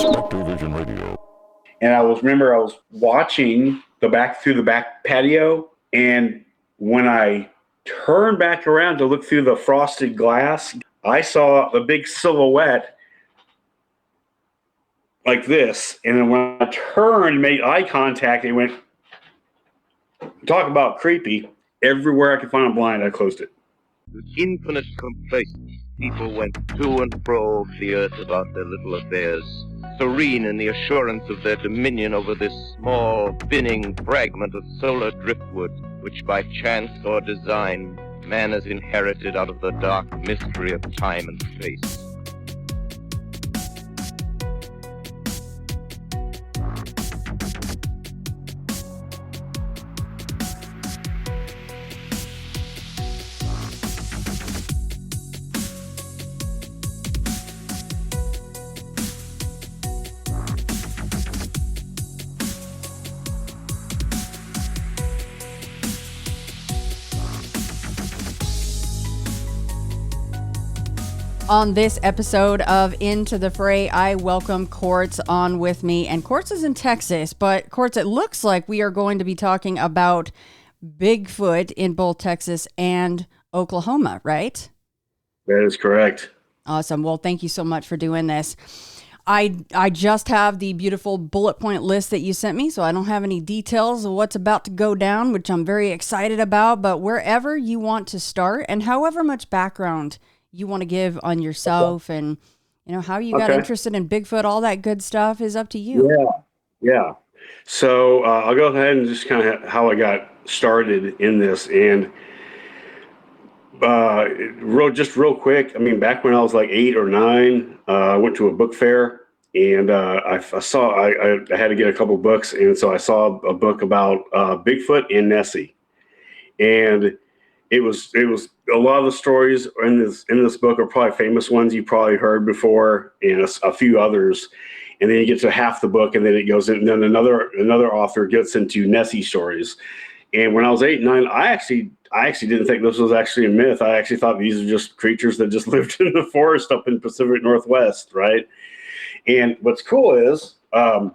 Spectrovision Radio. And I was watching through the back patio, and when I turned back around to look through the frosted glass, I saw a big silhouette like this. And then when I turned, made eye contact, it went, talk about creepy. Everywhere I could find a blind, I closed it. With infinite complacence, people went to and fro the earth about their little affairs, serene in the assurance of their dominion over this small, spinning fragment of solar driftwood, which by chance or design man has inherited out of the dark mystery of time and space. On this episode of Into the Fray, I welcome Quartz on with me. And Quartz is in Texas, but Quartz, it looks like we are going to be talking about Bigfoot in both Texas and Oklahoma, right? That is correct. Awesome. Well, thank you so much for doing this. I just have the beautiful bullet point list that you sent me, so I don't have any details of what's about to go down, which I'm very excited about. But wherever you want to start and however much background you want to give on yourself and, you know, how you got interested in Bigfoot, all that good stuff is up to you. Yeah. So I'll go ahead and just kind of how I got started in this. And real quick, I mean, back when I was like 8 or 9, I went to a book fair, and I had to get a couple books. And so I saw a book about Bigfoot and Nessie. And it was a lot of the stories in this book are probably famous ones you probably heard before, and a few others. And then you get to half the book, and then it goes in, and then another author gets into Nessie stories. And when I was 8 and 9, I actually didn't think this was actually a myth. I actually thought these are just creatures that just lived in the forest up in Pacific Northwest, right? And what's cool is I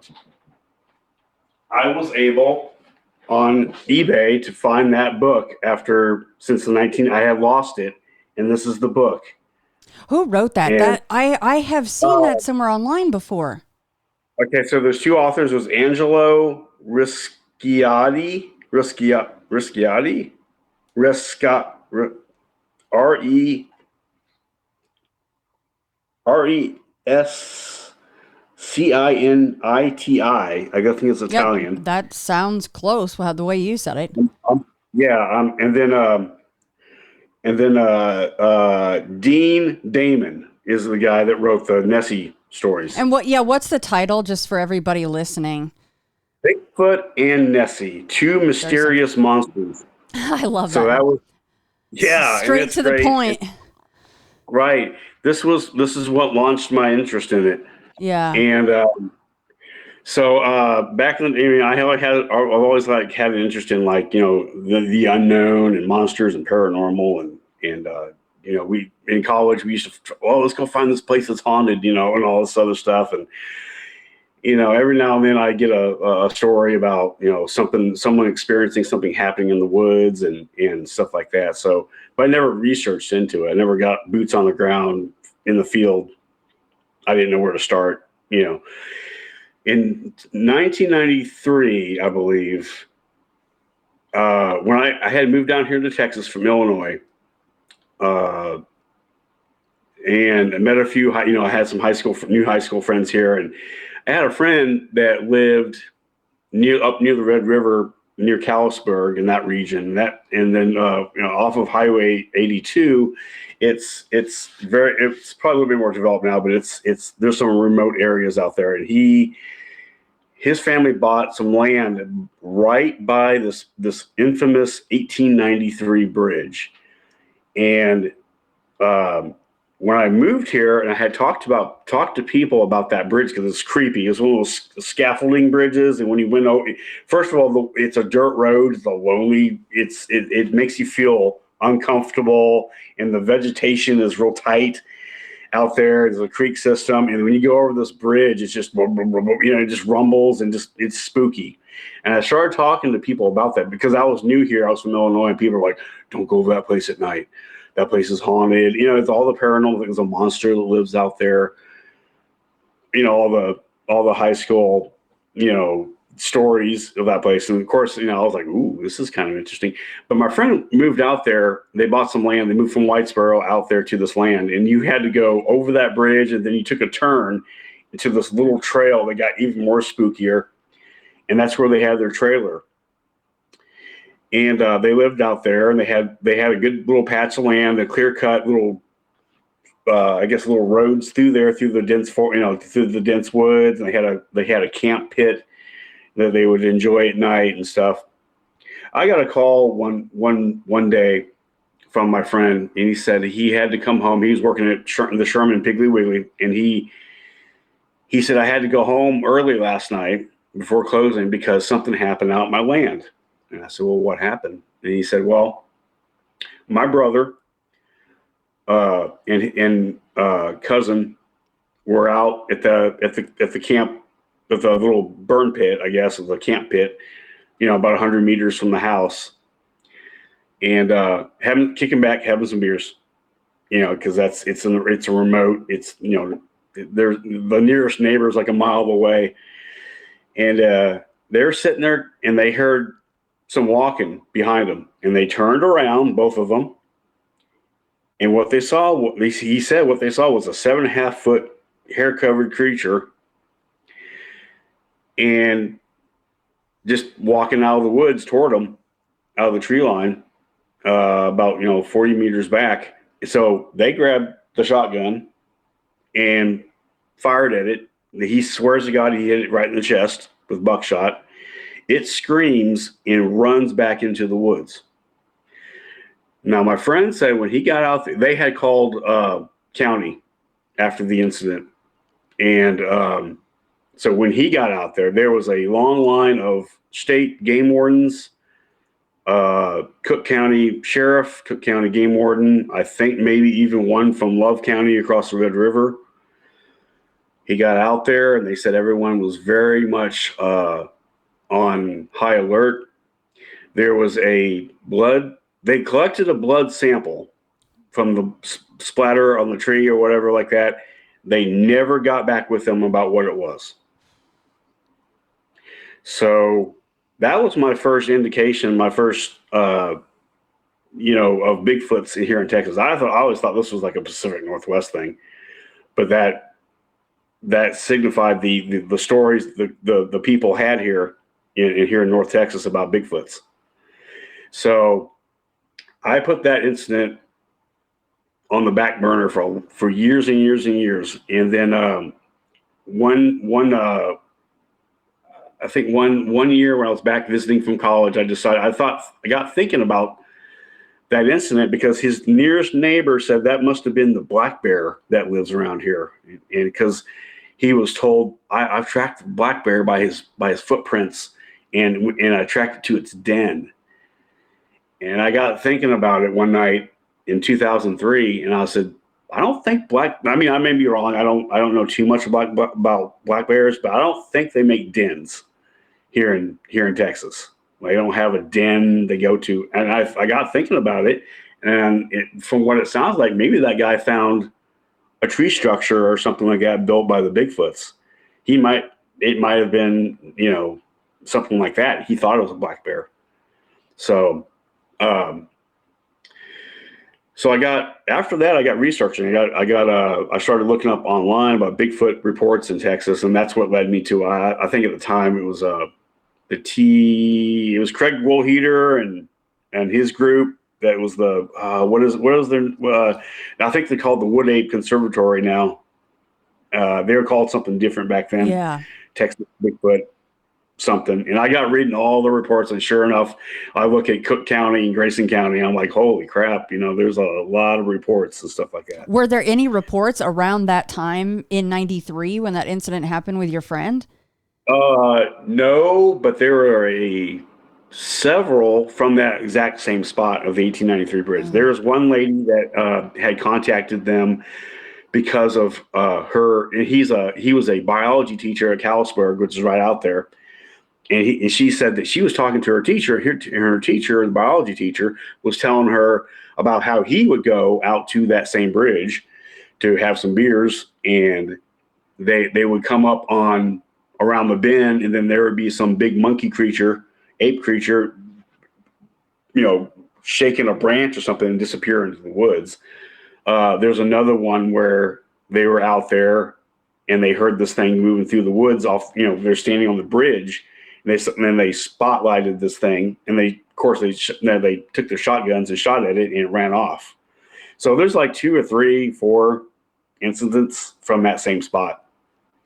was able on eBay to find that book since I have lost it, and this is the book. Who wrote that? And, I have seen that somewhere online before. Okay, so there's two authors. There's Angelo Risciati, Resciniti. I think it's Italian. Yep, that sounds close. Well, the way you said it. And then Dean Damon is the guy that wrote the Nessie stories. And what's the title, just for everybody listening? Bigfoot and Nessie, two mysterious monsters. I love that. So that was straight to the point. Right. This is what launched my interest in it. Yeah. And so back in the, I've always had an interest in, like, you know, the unknown and monsters and paranormal and you know, we in college we used to, let's go find this place that's haunted, you know, and all this other stuff. And you know, every now and then I get a story about, you know, someone experiencing something happening in the woods and stuff like that. So, but I never researched into it. I never got boots on the ground in the field. I didn't know where to start, you know. In 1993, I believe, when I had moved down here to Texas from Illinois, and I met a few, you know, I had some new high school friends here, and I had a friend that lived up near the Red River, near Callisburg in that region. And then you know, off of Highway 82, it's probably a little bit more developed now, but there's some remote areas out there. And his family bought some land right by this infamous 1893 bridge. And when I moved here, and I had talked to people about that bridge, because it's creepy. It's one of those scaffolding bridges, and when you went over, first of all, it's a dirt road. It's lonely. It makes you feel uncomfortable, and the vegetation is real tight. out there. There's a creek system, and when you go over this bridge, it's just it just rumbles and just it's spooky. And I started talking to people about that because I was new here. I was from Illinois, and people were like, "Don't go over that place at night. That place is haunted." It's all the paranormal. There's a monster that lives out there. All the high school, stories of that place. And of course, I was like, "Ooh, this is kind of interesting." But my friend moved out there. They bought some land. They moved from Whitesboro out there to this land, and you had to go over that bridge, and then you took a turn into this little trail that got even more spookier. And that's where they had their trailer. And they lived out there, and they had a good little patch of land, a clear cut little, little roads through there, through the dense woods. And they had a camp pit that they would enjoy at night and stuff. I got a call one day from my friend, and he said he had to come home. He was working at the Sherman Piggly Wiggly, and he said, "I had to go home early last night before closing because something happened out in my land." And I said, "Well, what happened?" And he said, "Well, my brother and cousin were out at the camp, at the little burn pit, I guess, of the camp pit, about 100 meters from the house, and kicking back, having some beers, because it's a remote, it's they're the nearest neighbor is like a mile away, and they're sitting there, and they heard some walking behind them, and they turned around, both of them, and what they saw, he said, what they saw was a 7.5-foot hair-covered creature, and just walking out of the woods toward them, out of the tree line, about 40 meters back. So they grabbed the shotgun and fired at it. He swears to God he hit it right in the chest with buckshot. It screams and runs back into the woods. Now, my friend said when he got out there, they had called county after the incident. And so when he got out there, there was a long line of state game wardens, Cook County Sheriff, Cook County Game Warden, I think maybe even one from Love County across the Red River. He got out there, and they said everyone was very much on high alert. There was they collected a blood sample from the splatter on the tree or whatever like that. They never got back with them about what it was. So that was my first indication, my first, of Bigfoots here in Texas. I always thought this was like a Pacific Northwest thing, but that signified the stories the people had here in North Texas about Bigfoots. So I put that incident on the back burner for years and years and years, and then I think one year when I was back visiting from college, I got thinking about that incident because his nearest neighbor said that must have been the black bear that lives around here, and because he was told, I've tracked the black bear by his footprints, and I tracked it to its den. And I got thinking about it one night in 2003, and I said, I don't think I may be wrong. I don't know too much about black bears, but I don't think they make dens here in Texas. They don't have a den they go to. And I got thinking about it, and from what it sounds like, maybe that guy found a tree structure or something like that built by the Bigfoots. It might have been, something like that. He thought it was a black bear. So, after that, I got researching. I started looking up online about Bigfoot reports in Texas, and that's what led me to. I think at the time it was it was Craig Woolheater and his group. That was I think they're called the Wood Ape Conservatory now. They were called something different back then. Yeah, Texas Bigfoot something. And I got reading all the reports, and sure enough, I look at Cook County and Grayson County, and I'm like, holy crap, there's a lot of reports and stuff like that. Were there any reports around that time in 93 when that incident happened with your friend? No, but there were several from that exact same spot of the 1893 bridge. There was one lady that had contacted them because of her. And he was a biology teacher at Callisburg, which is right out there. And she said that she was talking to her teacher. Her teacher, the biology teacher, was telling her about how he would go out to that same bridge to have some beers, and they would come up on around the bend, and then there would be some big monkey creature, ape creature, shaking a branch or something and disappear into the woods. There's another one where they were out there and they heard this thing moving through the woods off, they're standing on the bridge, and then they spotlighted this thing, and they took their shotguns and shot at it, and it ran off. So there's like 2 or 3, 4 incidents from that same spot,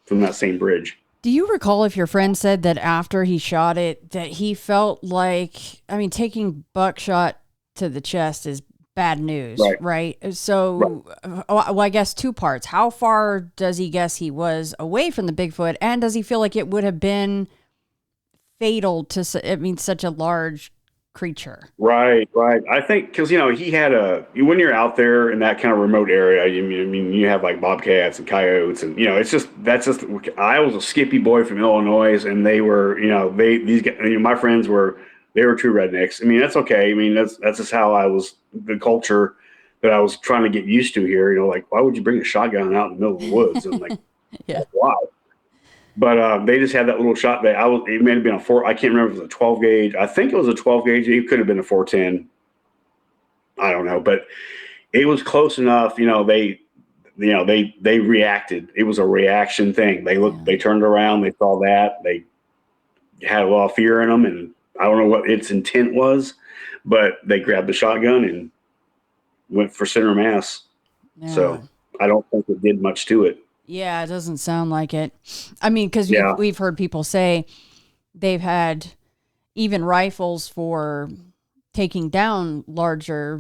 from that same bridge. Do you recall if your friend said that after he shot it, that he felt like, taking buckshot to the chest is bad news, right? So, well, I guess 2 parts. How far does he guess he was away from the Bigfoot? And does he feel like it would have been fatal to, such a large creature? Right. I think because, he had when you're out there in that kind of remote area, you have like bobcats and coyotes, and, I was a Skippy boy from Illinois, and they were, these guys, my friends they were true rednecks. That's okay. That's just how I was, the culture that I was trying to get used to here, like, why would you bring a shotgun out in the middle of the woods? And like, yeah. Why? But they just had that little shot that it may have been I can't remember if it was a 12 gauge. I think it was a 12 gauge. It could have been a 410. I don't know, but it was close enough. They reacted. It was a reaction thing. They looked, They turned around, they saw that, they had a lot of fear in them, and I don't know what its intent was, but they grabbed the shotgun and went for center mass. Yeah. So I don't think it did much to it. Yeah, it doesn't sound like it. Because we've heard people say they've had even rifles for taking down larger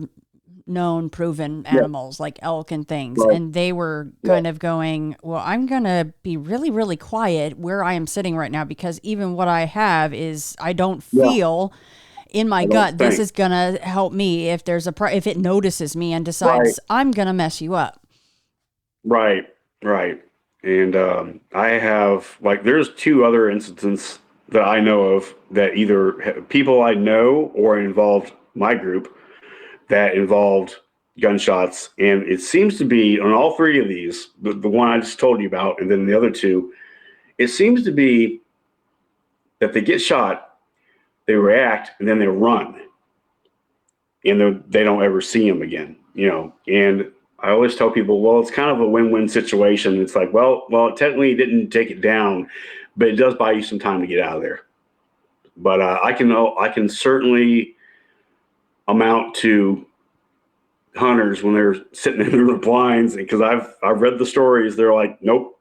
known proven animals like elk and things. Right. And they were kind of going, well, I'm going to be really, really quiet where I am sitting right now, because even what I have is I don't feel in my gut this is going to help me if there's if it notices me and decides I'm going to mess you up. Right. And I have, there's 2 other incidents that I know of that either people I know or involved my group that involved gunshots. And it seems to be on all 3 of these, the one I just told you about, and then the other 2, it seems to be that they get shot, they react, and then they run. And they don't ever see them again, and I always tell people, well, it's kind of a win-win situation. It's like, well, it technically didn't take it down, but it does buy you some time to get out of there. But I can certainly amount to hunters when they're sitting in the blinds, because I've read the stories. They're like, nope,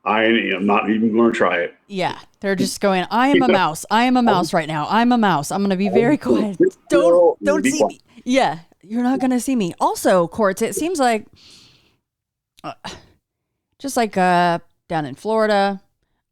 I'm not even going to try it. Yeah, they're just going, I am a mouse. I am a mouse right now. I'm a mouse. I'm going to be very quiet. Don't see me. Yeah. You're not going to see me. Also, Quartz, it seems like, just like down in Florida,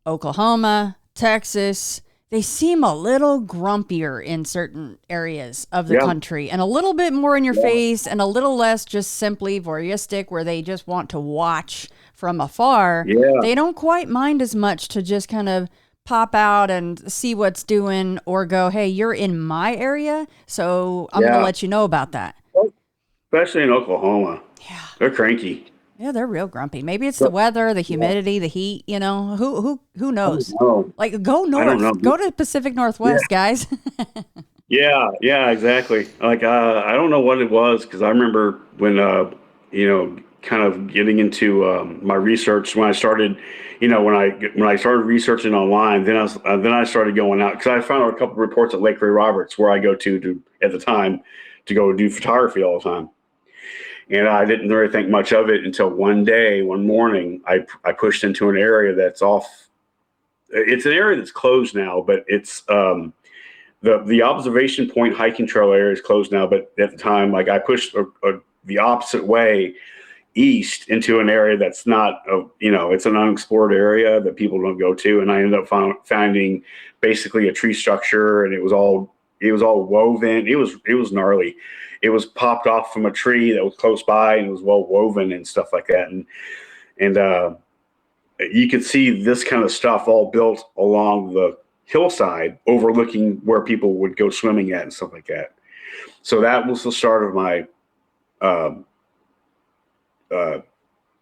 Oklahoma, Texas, they seem a little grumpier in certain areas of the country, and a little bit more in your face, and a little less just simply voyeuristic, where they just want to watch from afar. Yeah. They don't quite mind as much to just kind of pop out and see what's doing, or go, hey, you're in my area, so I'm going to let you know about that. Especially in Oklahoma. Yeah. They're cranky. Yeah, they're real grumpy. Maybe it's the weather, the humidity, the heat, who knows? Like, go north. Go to the Pacific Northwest, guys. Yeah, exactly. Like, I don't know what it was, because I remember when, kind of getting into my research when I started, when I started researching online, then I started going out, because I found out a couple of reports at Lake Ray Roberts, where I go to at the time to go do photography all the time. And I didn't really think much of it until one morning, I pushed into an area that's off. It's an area that's closed now, but it's the observation point hiking trail area is closed now. But at the time, I pushed the opposite way east into an area that's not, it's an unexplored area that people don't go to. And I ended up finding basically a tree structure, and it was all all woven. It was gnarly. It was popped off from a tree that was close by, and it was well woven and stuff like that. And you could see this kind of stuff all built along the hillside, overlooking where people would go swimming at and stuff like that. So that was the start of my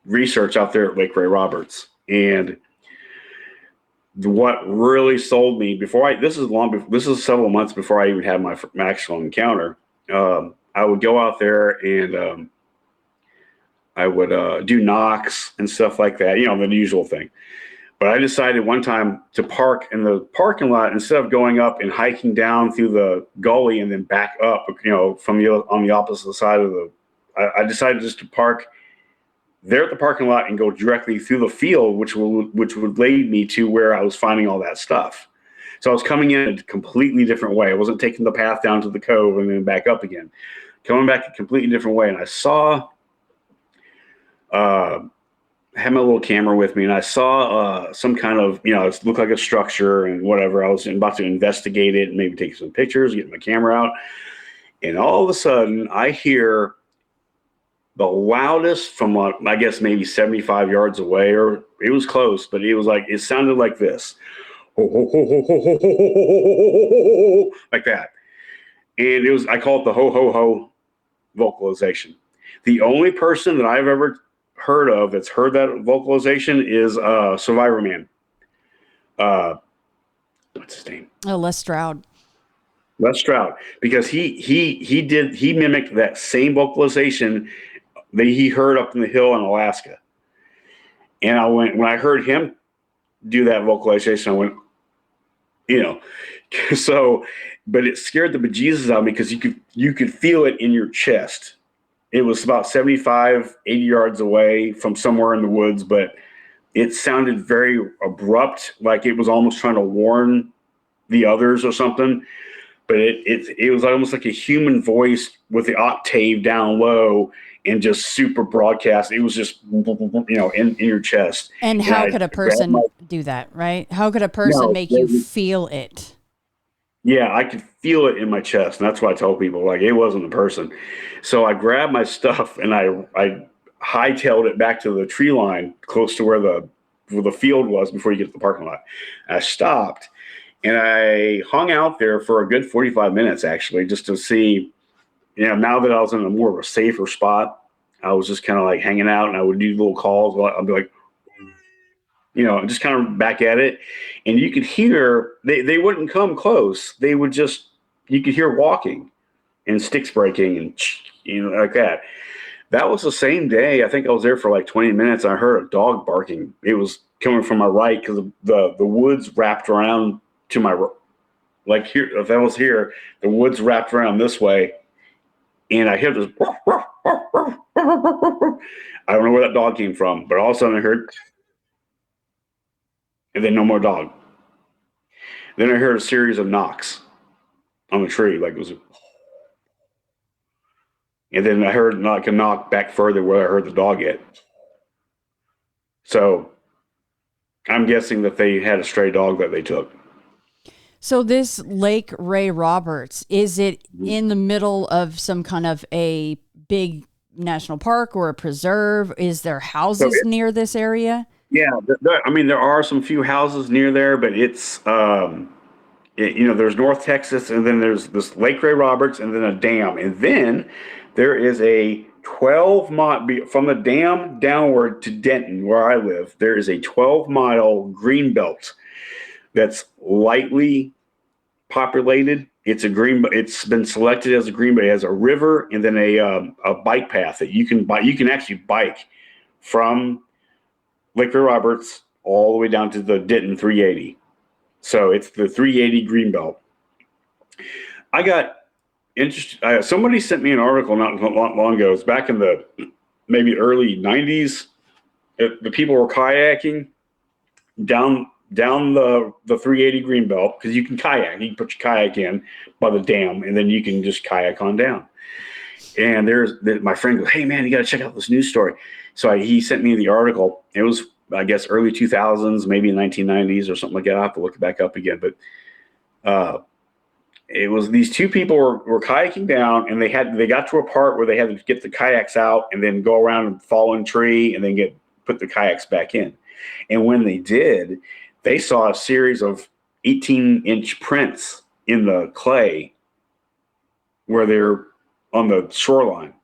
research out there at Lake Ray Roberts. And what really sold me this is several months before I even had my actual encounter. I would go out there and I would do knocks and stuff like that, the usual thing. But I decided one time to park in the parking lot instead of going up and hiking down through the gully and then back up, on the opposite side of I decided just to park there at the parking lot and go directly through the field, which would lead me to where I was finding all that stuff. So I was coming in a completely different way. I wasn't taking the path down to the cove and then back up again. Coming back a completely different way. And I saw, I had my little camera with me, and I saw some kind of, it looked like a structure and whatever. I was about to investigate it and maybe take some pictures, get my camera out. And all of a sudden, I hear the loudest from, I guess, maybe 75 yards away, or it was close, but it sounded like this. Like that. And I call it the ho, ho, ho vocalization. The only person that I've ever heard of that's heard that vocalization is Survivor Man. What's his name? Oh, Les Stroud. Les Stroud, because he mimicked that same vocalization that he heard up in the hill in Alaska. And when I heard him do that vocalization, I went, so, but it scared the bejesus out of me because you could feel it in your chest. It was about 75, 80 yards away from somewhere in the woods, but it sounded very abrupt, like it was almost trying to warn the others or something. But it was almost like a human voice with the octave down low and just super broadcast. It was just, in your chest. And how could a person do that, right? How could a person make you feel it? Yeah, I could feel it in my chest. And that's why I tell people, like, it wasn't a person. So I grabbed my stuff and I hightailed it back to the tree line close to where the field was before you get to the parking lot. I stopped and I hung out there for a good 45 minutes, actually, just to see, now that I was in a more of a safer spot, I was just kind of like hanging out, and I would do little calls. I'd be like, just kind of back at it. And you could hear, they wouldn't come close. They would you could hear walking and sticks breaking and, like that. That was the same day. I think I was there for like 20 minutes. I heard a dog barking. It was coming from my right because the woods wrapped around to my, like here, if I was here, the woods wrapped around this way. And I hear this, I don't know where that dog came from, but all of a sudden I heard, and then no more dog. Then I heard a series of knocks on the tree, like it was, and then I heard like a knock back further where I heard the dog at. So I'm guessing that they had a stray dog that they took. So this Lake Ray Roberts, is it in the middle of some kind of a big national park or a preserve? Is there houses near this area? Yeah, there are some few houses near there, but it's, there's North Texas, and then there's this Lake Ray Roberts, and then a dam. And then there is a 12-mile, from the dam downward to Denton, where I live, there is a 12-mile green belt that's lightly populated. It's been selected as a green belt. It has a river and then a bike path that you can actually bike from Lake Ray Roberts all the way down to the Denton 380. So it's the 380 green belt. I got interested. Somebody sent me an article not long ago. It's back in the maybe early 90s. The people were kayaking down the 380 green belt, because you can kayak. You can put your kayak in by the dam, and then you can just kayak on down. And my friend goes, "Hey man, you got to check out this news story." So he sent me the article. It was, I guess, early 2000s, maybe 1990s or something like that. I will have to look it back up again. But it was these two people were kayaking down, and they got to a part where they had to get the kayaks out and then go around and fall in a tree and then put the kayaks back in. And when they did, they saw a series of 18-inch prints in the clay where they're on the shoreline.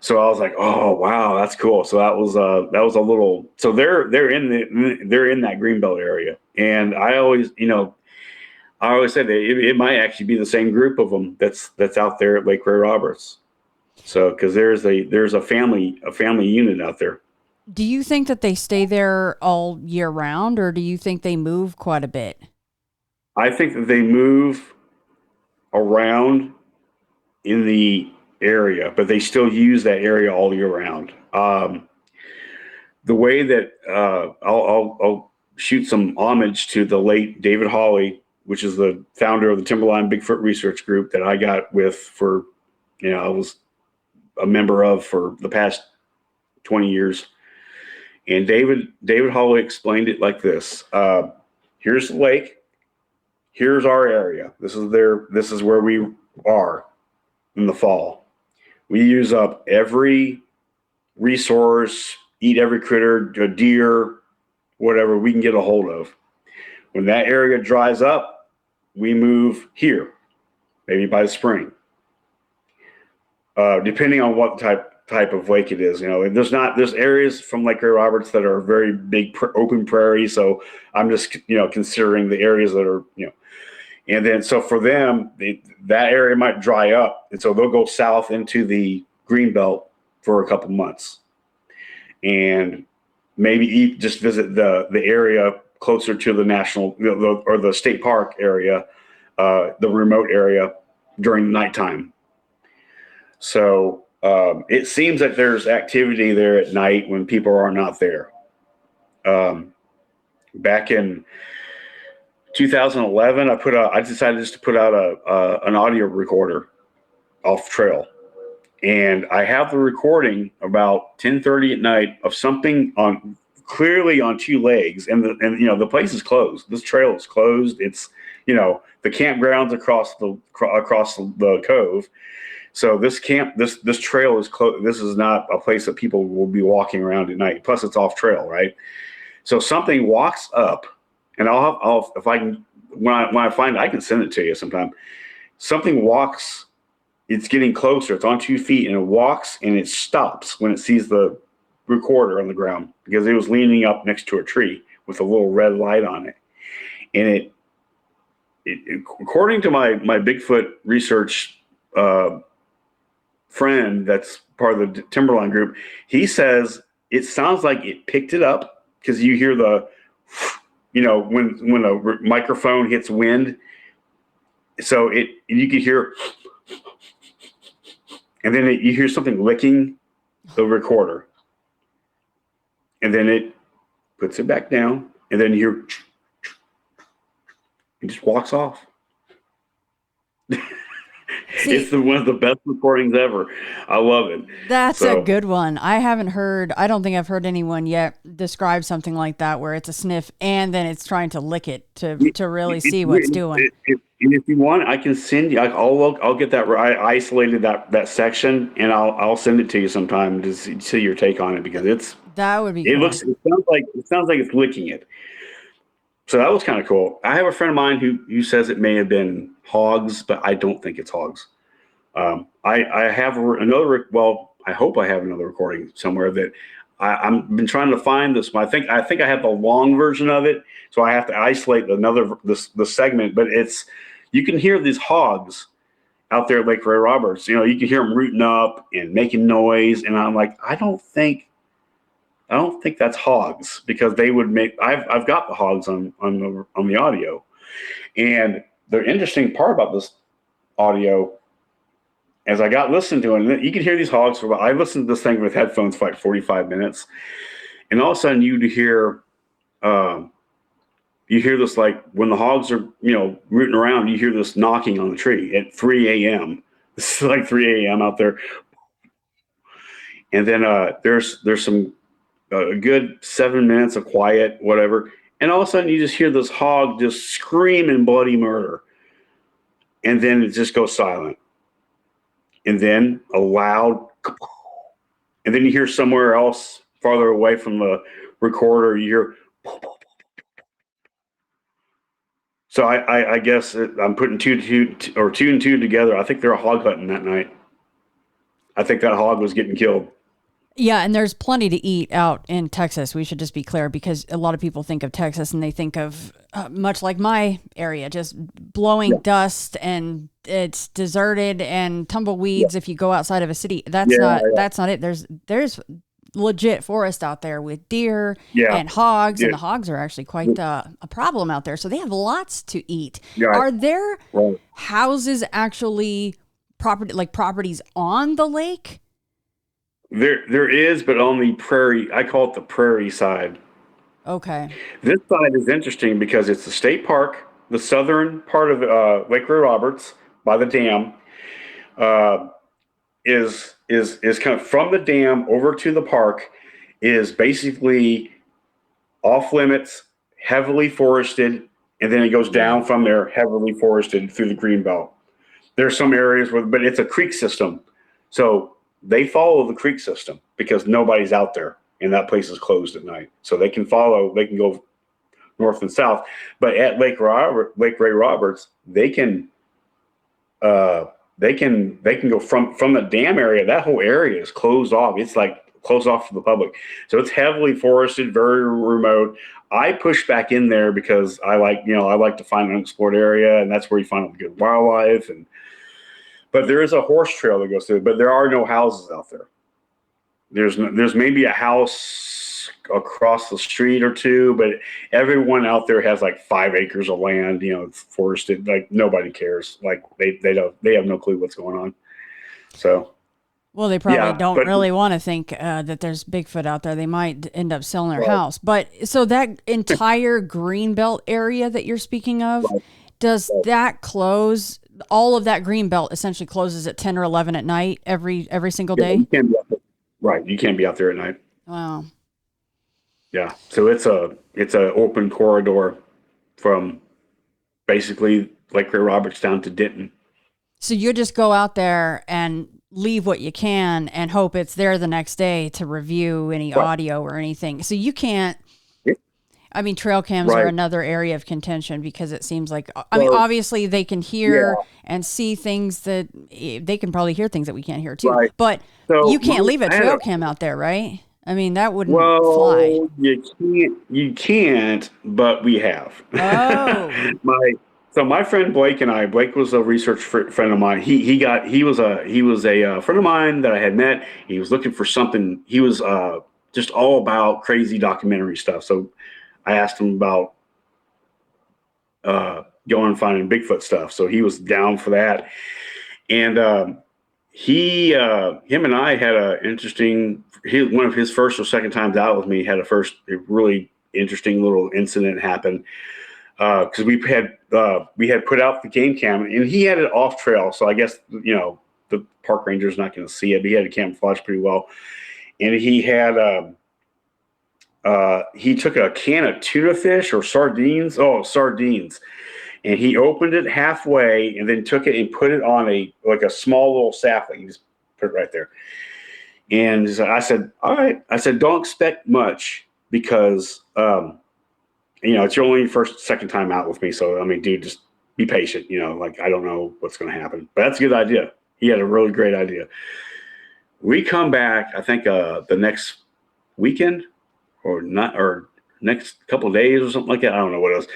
So I was like, "Oh wow, that's cool." So that was a little. So they're in that greenbelt area, and I always say that it might actually be the same group of them that's out there at Lake Ray Roberts. So because there's a family unit out there. Do you think that they stay there all year round, or do you think they move quite a bit? I think that they move around in the area, but they still use that area all year round. The way that I'll shoot some homage to the late David Hawley, which is the founder of the Timberline Bigfoot Research Group that I got with for, I was a member of for the past 20 years. And David Hawley explained it like this. Here's the lake. Here's our area. This is where we are in the fall. We use up every resource, eat every critter, a deer, whatever we can get a hold of. When that area dries up, we move here, maybe by the spring. Depending on what type of lake it is, there's areas from Lake Ray Roberts that are very big open prairie. So I'm just considering the areas that are and then so for them that area might dry up, and so they'll go south into the greenbelt for a couple months, and maybe just visit the area closer to the national or the state park area, the remote area during nighttime. So it seems that there's activity there at night when people are not there. Back in 2011, I decided just to put out an audio recorder off trail, and I have the recording about 10:30 at night of something clearly on two legs, and the place is closed. This trail is closed. It's the campground's across the cove. So this trail is closed. This is not a place that people will be walking around at night. Plus, it's off trail, right? So something walks up, and I'll if I can when I find it, I can send it to you sometime. Something walks. It's getting closer. It's on 2 feet, and it walks, and it stops when it sees the recorder on the ground because it was leaning up next to a tree with a little red light on it, and it according to my Bigfoot research friend that's part of the Timberline group, he says it sounds like it picked it up because you hear the when a microphone hits wind, so you could hear, and then you hear something licking the recorder, and then it puts it back down, and then you hear it just walks off. It's one of the best recordings ever. I love it. That's a good one. I don't think I've heard anyone yet describe something like that where it's a sniff and then it's trying to lick it to really see what it's doing. If you want, I can send you. I'll get that. I isolated that section, and I'll send it to you sometime to see your take on it because that would be. It sounds like it's licking it. So that was kind of cool. I have a friend of mine who says it may have been hogs, but I don't think it's hogs. I have another. Well, I hope I have another recording somewhere that I've been trying to find this. I think I have the long version of it, so I have to isolate the segment. But you can hear these hogs out there at Lake Ray Roberts. You can hear them rooting up and making noise, and I'm like, I don't think that's hogs because they would make. I've got the hogs on the audio, and the interesting part about this audio, as I got listening to it, you can hear these hogs I listened to this thing with headphones for like 45 minutes, and all of a sudden you hear this, like when the hogs are rooting around, you hear this knocking on the tree at 3 a.m. This is like 3 a.m. out there, and then there's some. A good 7 minutes of quiet, whatever. And all of a sudden you just hear this hog just screaming bloody murder. and then it just goes silent. And then a loud, and then you hear somewhere else farther away from the recorder, you hear. So I guess I'm putting two and two together. I think they're hog hunting that night. I think that hog was getting killed. Yeah, and there's plenty to eat out in Texas. We should just be clear, because a lot of people think of Texas and they think of much like my area, just blowing dust, and it's deserted and tumbleweeds. If you go outside of a city, that's not it. There's legit forest out there with deer and hogs, and the hogs are actually quite a problem out there. So they have lots to eat. Are there houses actually properties on the lake? There is, but on the prairie. I call it the prairie side. Okay. This side is interesting because it's the state park. The southern part of Lake Ray Roberts by the dam is kind of from the dam over to the park is basically off limits, heavily forested, and then it goes down from there, heavily forested through the green belt. There's some areas but it's a creek system, so they follow the creek system because nobody's out there, and that place is closed at night. So they can go north and south. But at Lake Ray Roberts, they can go from the dam area. That whole area is closed off. It's like closed off to the public. So it's heavily forested, very remote. I push back in there because I like to find an unexplored area, and that's where you find all the good wildlife. But there is a horse trail that goes through, but there are no houses out there. There's maybe a house across the street or two, but everyone out there has like 5 acres of land, it's forested. Like nobody cares. Like they have no clue what's going on. So. Well, they probably don't really want to think that there's Bigfoot out there. They might end up selling their house. But so that entire greenbelt area that you're speaking of, does that close? All of that greenbelt essentially closes at 10 or 11 at night every single day? You can't be out there. Right. You can't be out there at night. Wow. Yeah. So it's a open corridor from basically Lake Ray Roberts down to Denton. So you just go out there and leave what you can and hope it's there the next day to review any audio or anything. So you can't. I mean, trail cams are another area of contention because it seems like, obviously they can hear and see things that they can probably hear things that we can't hear too. Right. But so you can't leave a trail cam out there, right? I mean, that wouldn't fly. You can't, but we have. Oh. My friend Blake was a research friend of mine. He was a friend of mine that I had met. He was looking for something. He was just all about crazy documentary stuff. So I asked him about going and finding Bigfoot stuff. So he was down for that. And him and I had one of his first or second times out with me had a really interesting little incident happen. Because we had put out the game cam, and he had it off trail. So I guess, the park ranger's not going to see it, but he had it camouflaged pretty well. And he had, he took a can of tuna fish or sardines. And he opened it halfway and then took it and put it on a small little sapling. He just put it right there. And I said, all right. I said, don't expect much because, it's your only second time out with me. So, I mean, dude, just be patient. I don't know what's going to happen. But that's a good idea. He had a really great idea. We come back, I think, the next weekend or next couple of days or something like that. I don't know what it was.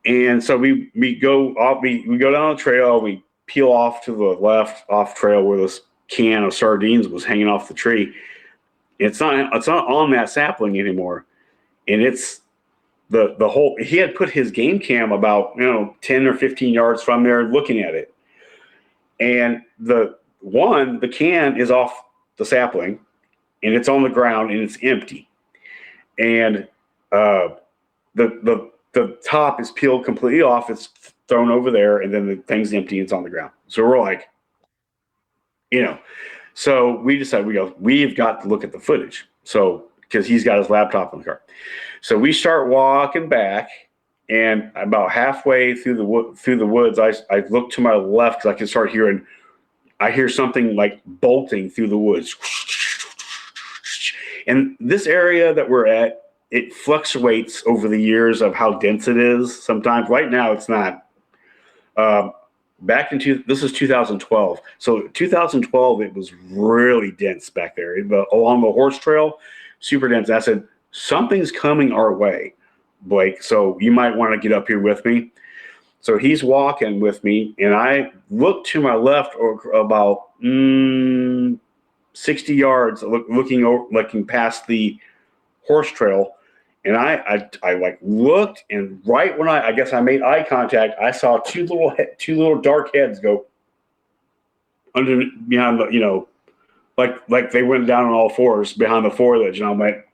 And so we go off. We go down the trail. We peel off to the left off trail where this can of sardines was hanging off the tree. It's not on that sapling anymore, and it's the whole. He had put his game cam about 10 or 15 yards from there, looking at it, and the can is off the sapling, and it's on the ground and it's empty, and the top is peeled completely off. It's thrown over there, and then the thing's empty. It's on the ground. So we're like, so we decided, we've got to look at the footage. So, because he's got his laptop in the car. So we start walking back, And about halfway through the woods, I look to my left because I can start hearing. I hear something like bolting through the woods. And this area that we're at, it fluctuates over the years of how dense it is. Sometimes, right now, it's not. This is 2012. So 2012, it was really dense back there. Along the horse trail, super dense. I said, something's coming our way, Blake. So you might want to get up here with me. So he's walking with me, and I look to my left about 60 yards, looking past the horse trail. And I like looked, and right when I guess I made eye contact, I saw two little dark heads go behind the, like they went down on all fours behind the foliage. And I'm like,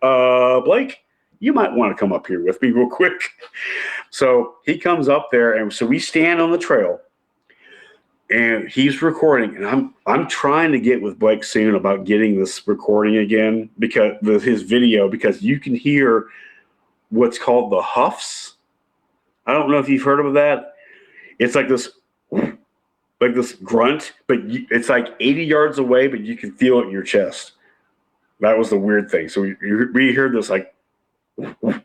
Blake, you might want to come up here with me real quick. So he comes up there, and so we stand on the trail, and he's recording, and I'm trying to get with Blake soon about getting this recording again because his video, because you can hear what's called the huffs. I don't know if you've heard of that. It's like this grunt, but it's like 80 yards away, but you can feel it in your chest. That was the weird thing. So we heard this like, and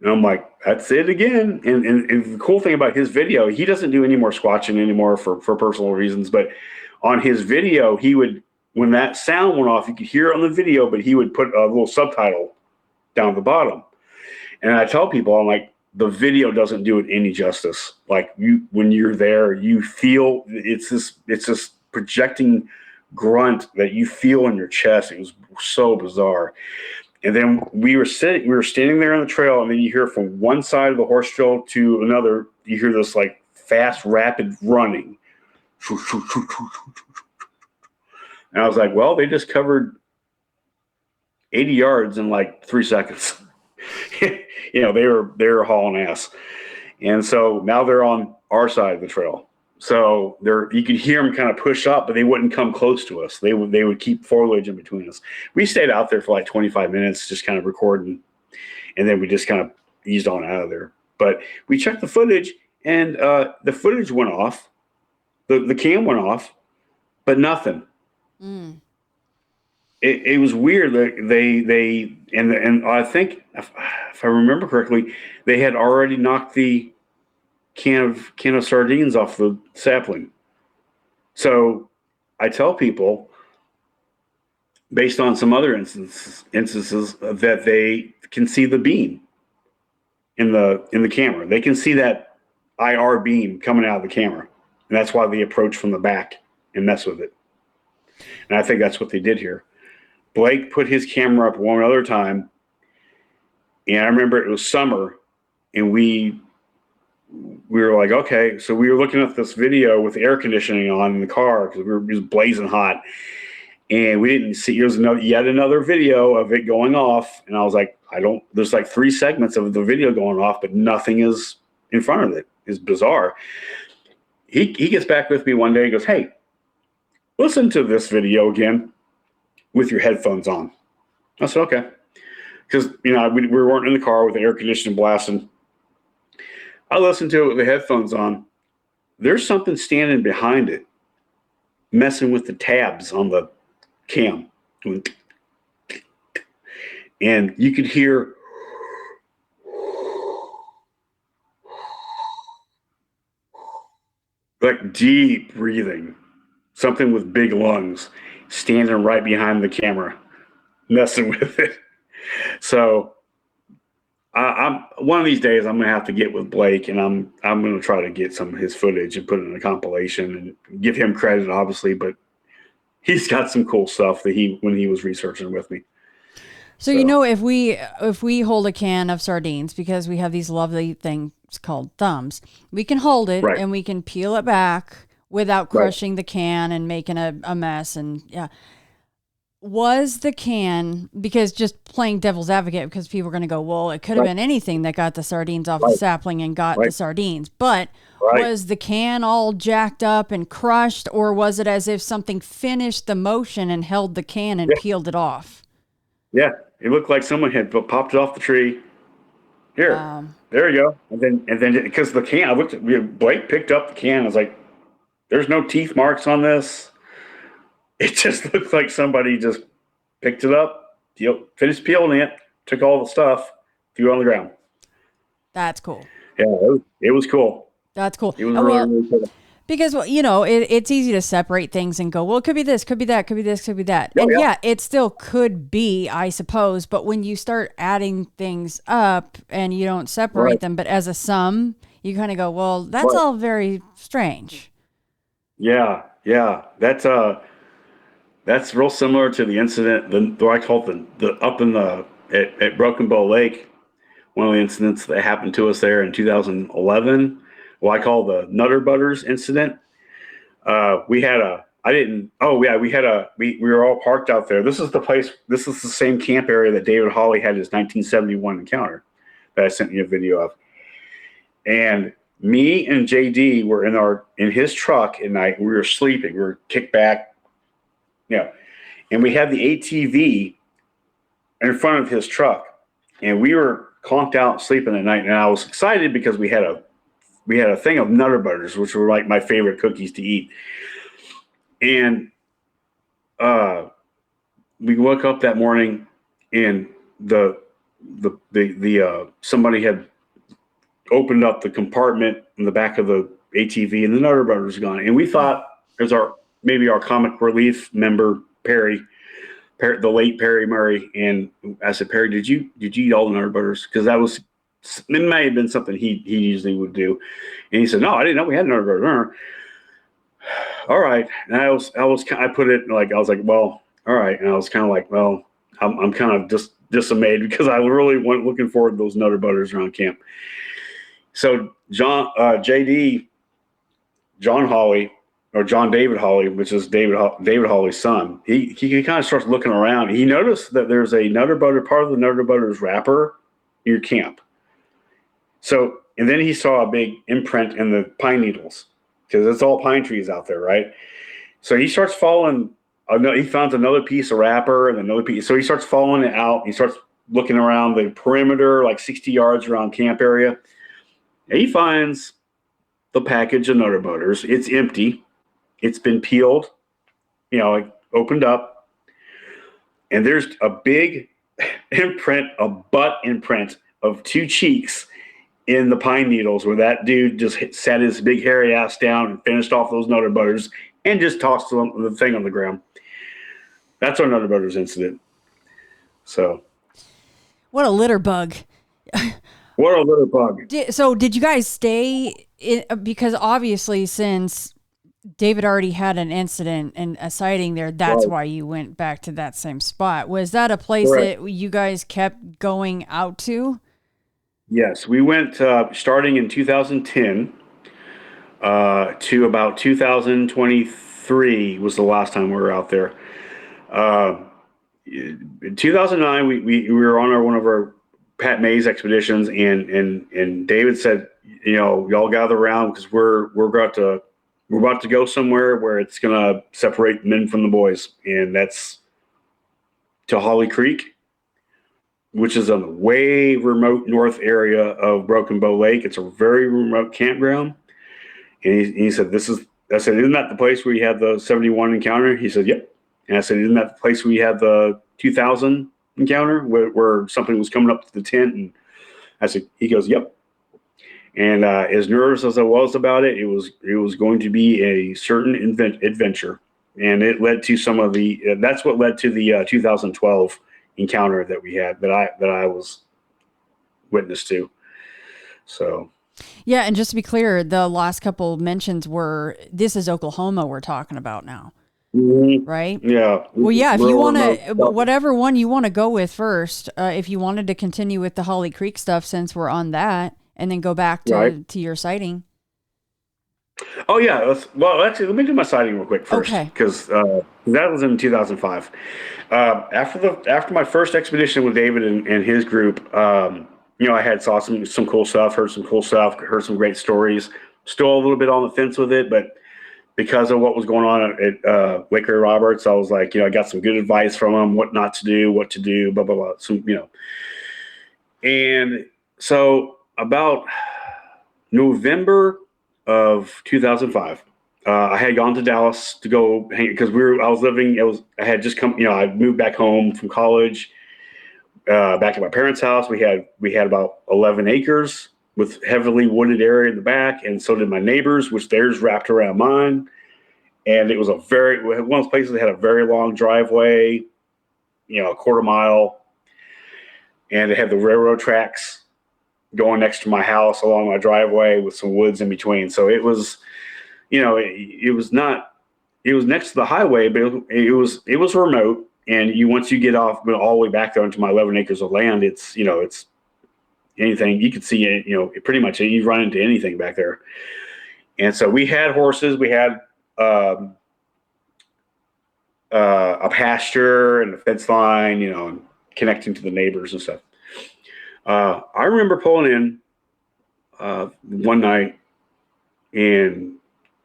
I'm like, that's it again. And the cool thing about his video, he doesn't do any more squatching anymore for personal reasons. But on his video, he would, when that sound went off, you could hear it on the video, but he would put a little subtitle down at the bottom. And I tell people, I'm like, the video doesn't do it any justice. Like when you're there, you feel it's this projecting grunt that you feel in your chest. It was so bizarre. And then we were standing there on the trail, and then you hear from one side of the horse trail to another, you hear this like fast, rapid running. And I was like, well, they just covered 80 yards in like 3 seconds. They were hauling ass. And so now they're on our side of the trail. So you could hear them kind of push up, but they wouldn't come close to us. They would keep foliage in between us. We stayed out there for like 25 minutes, just kind of recording, and then we just kind of eased on out of there. But we checked the footage, and the footage went off, the cam went off, but nothing. Mm. It was weird. And I think if I remember correctly, they had already knocked the can of sardines off the sapling. So I tell people, based on some other instances that they can see the beam in the camera. They can see that IR beam coming out of the camera, and that's why they approach from the back and mess with it. And I think that's what they did here. Blake put his camera up one other time, and I remember it was summer, and we were like, okay, so we were looking at this video with the air conditioning on in the car because it was blazing hot, and we didn't see. Here's yet another video of it going off, and I was like, there's like 3 segments of the video going off, but nothing is in front of it. It's bizarre. He gets back with me one day and goes, hey, listen to this video again with your headphones on. I said, okay. Because, we weren't in the car with the air conditioning blasting. I listened to it with the headphones on. There's something standing behind it, messing with the tabs on the cam. And you could hear like deep breathing, something with big lungs standing right behind the camera, messing with it. So I'm one of these days I'm gonna have to get with Blake, and I'm gonna try to get some of his footage and put it in a compilation and give him credit, obviously, but he's got some cool stuff that when he was researching with me. So if we hold a can of sardines, because we have these lovely things called thumbs, we can hold it and we can peel it back without crushing the can and making a mess. And was the can, because just playing devil's advocate, because people are going to go, well, it could have been anything that got the sardines off the sapling and got the sardines, but was the can all jacked up and crushed, or was it as if something finished the motion and held the can and peeled it off? Yeah, it looked like someone had popped it off the tree. Here, There you go. And then because the can, I looked at Blake picked up the can. I was like, "There's no teeth marks on this. It just looks like somebody just picked it up, finished peeling it, took all the stuff, threw it on the ground." That's cool. Yeah, it was cool. That's cool. It was really cool. Because, well, it's easy to separate things and go, well, it could be this, could be that, could be this, could be that. Oh, and yeah. it still could be, I suppose. But when you start adding things up and you don't separate Right. them, but as a sum, you kind of go, well, that's Right. all very strange. Yeah. That's real similar to the incident, what I call the up in at Broken Bow Lake. One of the incidents that happened to us there in 2011. What I call the Nutter Butters incident. We were all parked out there. This is the same camp area that David Hawley had his 1971 encounter that I sent you a video of. And me and JD were in his truck at night. We were sleeping. We were kicked back, and we had the ATV in front of his truck, and we were conked out sleeping at night. And I was excited because we had a thing of Nutter Butters, which were like my favorite cookies to eat. And we woke up that morning, and the somebody had opened up the compartment in the back of the ATV, and the Nutter Butters were gone. And we thought it was maybe our comic relief member Perry, the late Perry Murray. And I said, "Perry, did you eat all the Nutter Butters?" Because it may have been something he usually would do. And he said, "No, I didn't know we had Nutter Butters." All right. And I put it like, I was like, well, all right. And I was kind of like, well, I'm kind of just dismayed because I really wasn't looking forward to those Nutter Butters around camp. So John Hawley, or John David Hawley, which is David Hawley's son, he kind of starts looking around. He noticed that there's a part of the Nutter Butters wrapper in your camp. So, and then he saw a big imprint in the pine needles, because it's all pine trees out there, right? So he starts following. He finds another piece of wrapper and another piece. So he starts following it out. He starts looking around the perimeter, like 60 yards around camp area. And he finds the package of Nutter Butters. It's empty. It's been peeled, opened up. And there's a big imprint, a butt imprint of two cheeks in the pine needles, where that dude just sat his big hairy ass down and finished off those Nutter Butters and just tossed the thing on the ground. That's our Nutter Butters incident. So, What a litter bug. what a litter bug. So did you guys stay in, because obviously since David already had an incident and a sighting there, that's Right. why you went back to that same spot. Was that a place Correct. that you guys kept going out to? Yes, we went starting in 2010 to about 2023 was the last time we were out there. In 2009, we were on one of our Pat Mays expeditions, and David said, y'all gather around because we're about to go somewhere where it's gonna separate men from the boys, and that's to Holly Creek, which is a way remote north area of Broken Bow Lake. It's a very remote campground. And he said, I said, "Isn't that the place where you had the 71 encounter?" He said, "Yep." And I said, "Isn't that the place where you had the 2000 encounter where something was coming up to the tent?" And I said, he goes, "Yep." And as nervous as I was about it, it was going to be a certain adventure. And it led to that's what led to the 2012 encounter that we had, that I was witness to. So Yeah, and just to be clear, the last couple mentions were, this is Oklahoma we're talking about now, right? yeah. Well, yeah, if you Real want remote to, stuff. whatever one you want to go with first, if you wanted to continue with the Holly Creek stuff since we're on that, and then go back to, Right. to your sighting. Oh yeah. Actually, let me do my sighting real quick first, Okay. because that was in 2005. After my first expedition with David and his group, I had saw some cool stuff, heard some cool stuff, heard some great stories. Still a little bit on the fence with it, but because of what was going on at Lake Ray Roberts, I was like, I got some good advice from him, what not to do, what to do, blah blah blah. And so about November of 2005. I had gone to Dallas to go hang because I had just come, I moved back home from college, back at my parents' house. We had about 11 acres with heavily wooded area in the back, and so did my neighbors, which theirs wrapped around mine. And it was one of those places that had a very long driveway, a quarter mile, and it had the railroad tracks going next to my house along my driveway with some woods in between. So it was, it was next to the highway, but it was remote. And once you get off all the way back there into my 11 acres of land, it's anything you could see it, pretty much you run into anything back there. And so we had horses, we had a pasture and a fence line, and connecting to the neighbors and stuff. I remember pulling in one night, and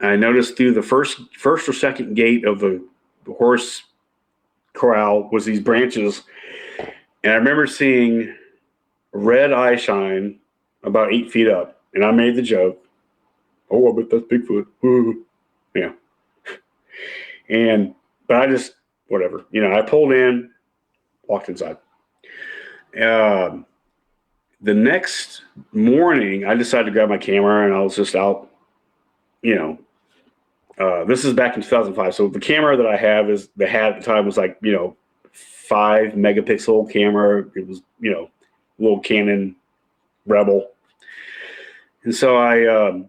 I noticed through the first or second gate of the horse corral was these branches, and I remember seeing red eye shine about 8 feet up, and I made the joke, "Oh, I bet that's Bigfoot." Yeah. But I just, whatever, I pulled in, walked inside. The next morning, I decided to grab my camera, and I was just out, this is back in 2005. So the camera that I have at the time was like, 5 megapixel camera. It was, little Canon Rebel. And so I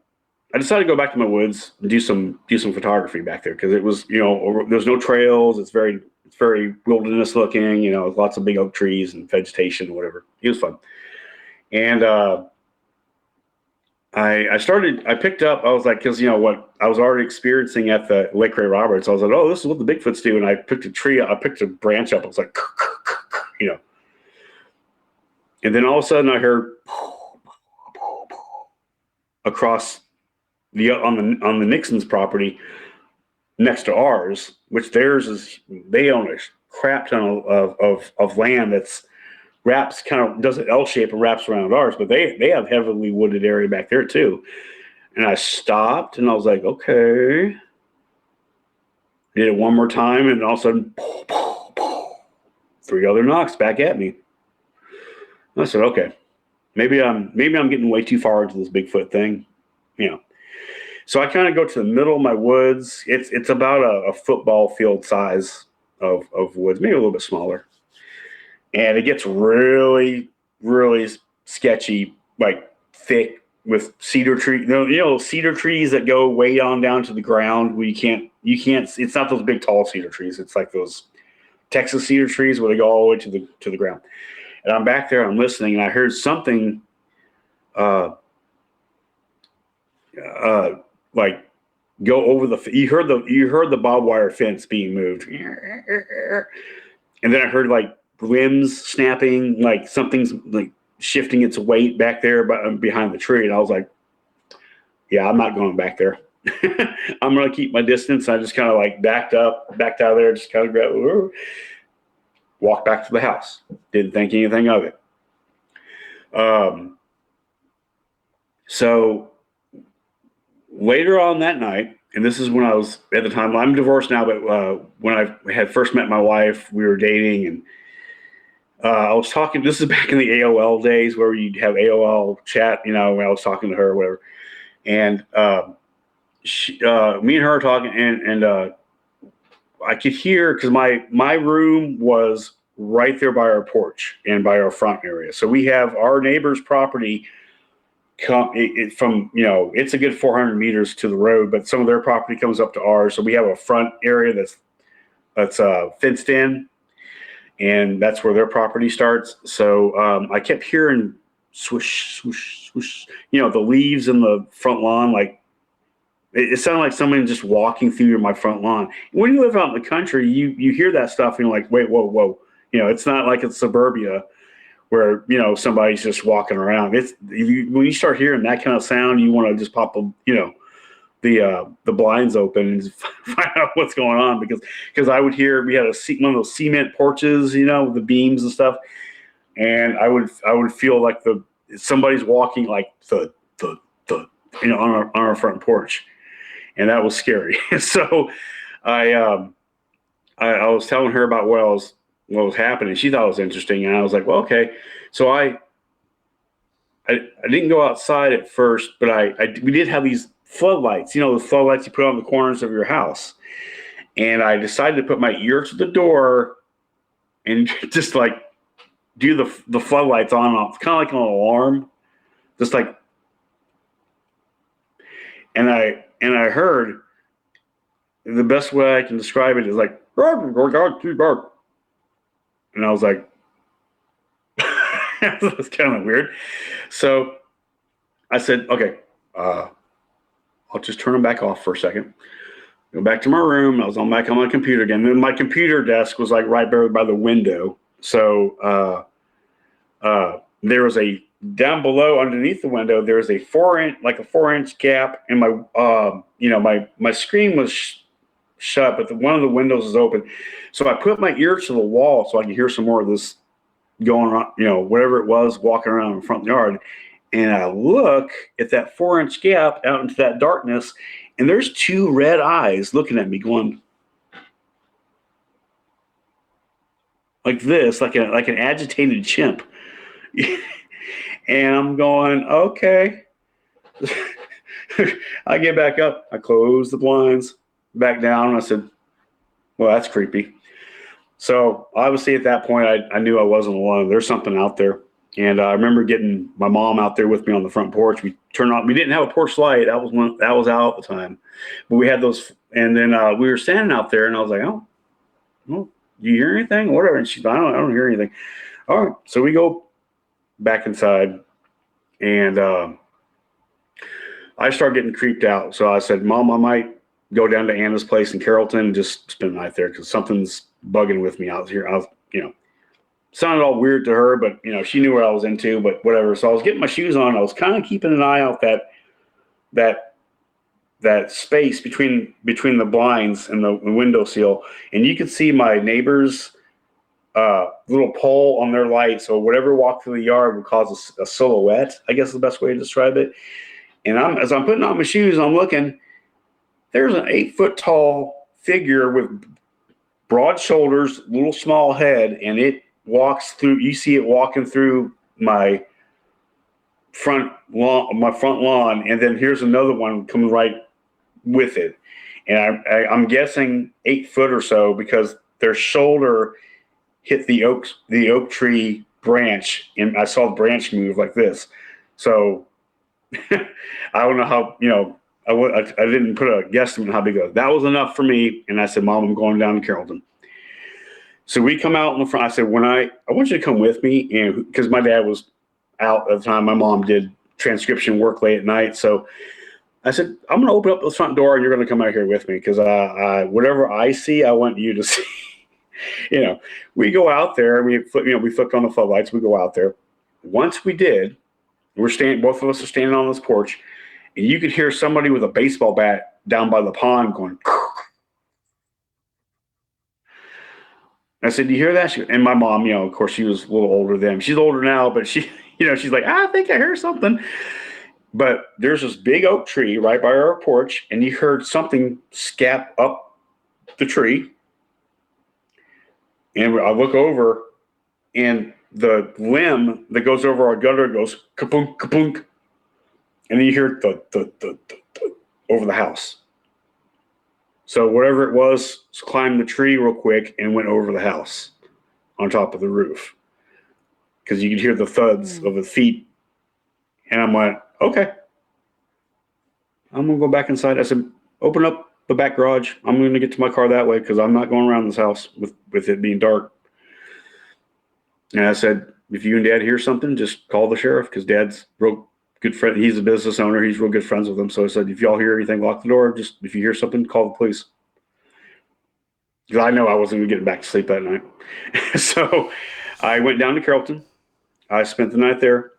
decided to go back to my woods and do some photography back there, because it was, there's no trails. It's very wilderness looking, lots of big oak trees and vegetation and whatever. It was fun. And I picked up, I was like, because what I was already experiencing at the Lake Ray Roberts, I was like, oh, this is what the Bigfoots do. And I picked a branch up. I was like, and then all of a sudden I heard across on the Nixon's property next to ours, which theirs is, they own a crap ton of land that's does an L shape and wraps around ours, but they have heavily wooded area back there too. And I stopped and I was like, okay. Did it one more time, and all of a sudden, 3 other knocks back at me. I said, okay, maybe I'm getting way too far into this Bigfoot thing, So I kind of go to the middle of my woods. It's about a football field size of woods, maybe a little bit smaller. And it gets really, really sketchy, like thick with cedar tree. Cedar trees that go way on down to the ground where you can't. It's not those big tall cedar trees. It's like those Texas cedar trees where they go all the way to the ground. And I'm back there, I'm listening, and I heard something, like go over you heard the barbed wire fence being moved, and then I heard like limbs snapping, like something's like shifting its weight back there behind the tree. And I was like, yeah, I'm not going back there. I'm going to keep my distance. I just kind of like backed out of there, just kind of grabbed, walked back to the house. Didn't think anything of it. So later on that night, and this is when I was at the time, I'm divorced now, but when I had first met my wife, we were dating, and I was talking, this is back in the AOL days where you'd have AOL chat, when I was talking to her or whatever. And me and her were talking, and I could hear, because my room was right there by our porch and by our front area. So we have our neighbor's property from, it's a good 400 meters to the road, but some of their property comes up to ours. So we have a front area that's fenced in, and that's where their property starts. So I kept hearing swoosh, swoosh, swoosh, the leaves in the front lawn. Like it sounded like someone just walking through my front lawn. When you live out in the country, you hear that stuff and you're like, wait, whoa. It's not like it's suburbia where, somebody's just walking around. When you start hearing that kind of sound, you want to just pop the blinds open and find out what's going on, because I would hear, we had one of those cement porches, with the beams and stuff, and I would feel like somebody's walking like the on our front porch, and that was scary. So I was telling her about what was happening. She thought it was interesting, and I was like, well, okay. So I didn't go outside at first, but we did have these floodlights, the floodlights you put on the corners of your house. And I decided to put my ear to the door and just like do the floodlights on and off, kind of like an alarm, just like. And I heard, the best way I can describe it is like, and I was like, that's kind of weird. So I said, okay, I'll just turn them back off for a second. Go back to my room. I was back on my computer again. Then my computer desk was like right there by the window. So there was down below underneath the window, there was a 4-inch gap, and my screen was shut, but one of the windows is open. So I put my ear to the wall so I could hear some more of this going on, whatever it was, walking around in the front yard. And I look at that 4-inch gap out into that darkness, and there's 2 red eyes looking at me going like this, like an agitated chimp. And I'm going, okay. I get back up. I close the blinds back down. And I said, well, that's creepy. So obviously at that point, I knew I wasn't alone. There's something out there. And I remember getting my mom out there with me on the front porch. We didn't have a porch light. That was out at the time, but we had those. And then we were standing out there, and I was like, oh, well, do you hear anything? Or whatever. And she's like, I don't hear anything. All right. So we go back inside, and I start getting creeped out. So I said, Mom, I might go down to Anna's place in Carrollton and just spend the night there because something's bugging with me out here. Sounded all weird to her, but she knew what I was into, but whatever. So I was getting my shoes on. I was kind of keeping an eye out that space between the blinds and the windowsill, and you could see my neighbor's little pole on their light. So whatever walked through the yard would cause a silhouette, I guess is the best way to describe it. And as I'm putting on my shoes, I'm looking. There's an 8-foot tall figure with broad shoulders, little small head, and it walks through. You see it walking through my front lawn, and then here's another one coming right with it. And I'm guessing 8 foot or so because their shoulder hit the oak tree branch, and I saw the branch move like this. So I don't know how, I didn't put a guesstimate how big it was. That was enough for me. And I said, Mom, I'm going down to Carrollton. So we come out in the front. I said, I want you to come with me. And because my dad was out at the time, my mom did transcription work late at night. So I said, I'm going to open up the front door and you're going to come out here with me. Because whatever I see, I want you to see. We go out there. We flipped on the floodlights. We go out there. Once we did, both of us are standing on this porch, and you could hear somebody with a baseball bat down by the pond going. I said, do you hear that? And my mom, of course, she was a little older then. She's older now, but she's like, I think I heard something. But there's this big oak tree right by our porch, and you heard something scap up the tree. And I look over, and the limb that goes over our gutter goes kapunk, kapunk. And then you hear the over the house. So whatever it was climbed the tree real quick and went over the house on top of the roof. Because you could hear the thuds of the feet. And I'm like, okay. I'm going to go back inside. I said, open up the back garage. I'm going to get to my car that way because I'm not going around this house with it being dark. And I said, if you and Dad hear something, just call the sheriff because Dad's real good friend. He's a business owner. He's real good friends with them. So I said, if y'all hear anything, lock the door. Just if you hear something, call the police. Because I know I wasn't going to get back to sleep that night. So I went down to Carrollton. I spent the night there.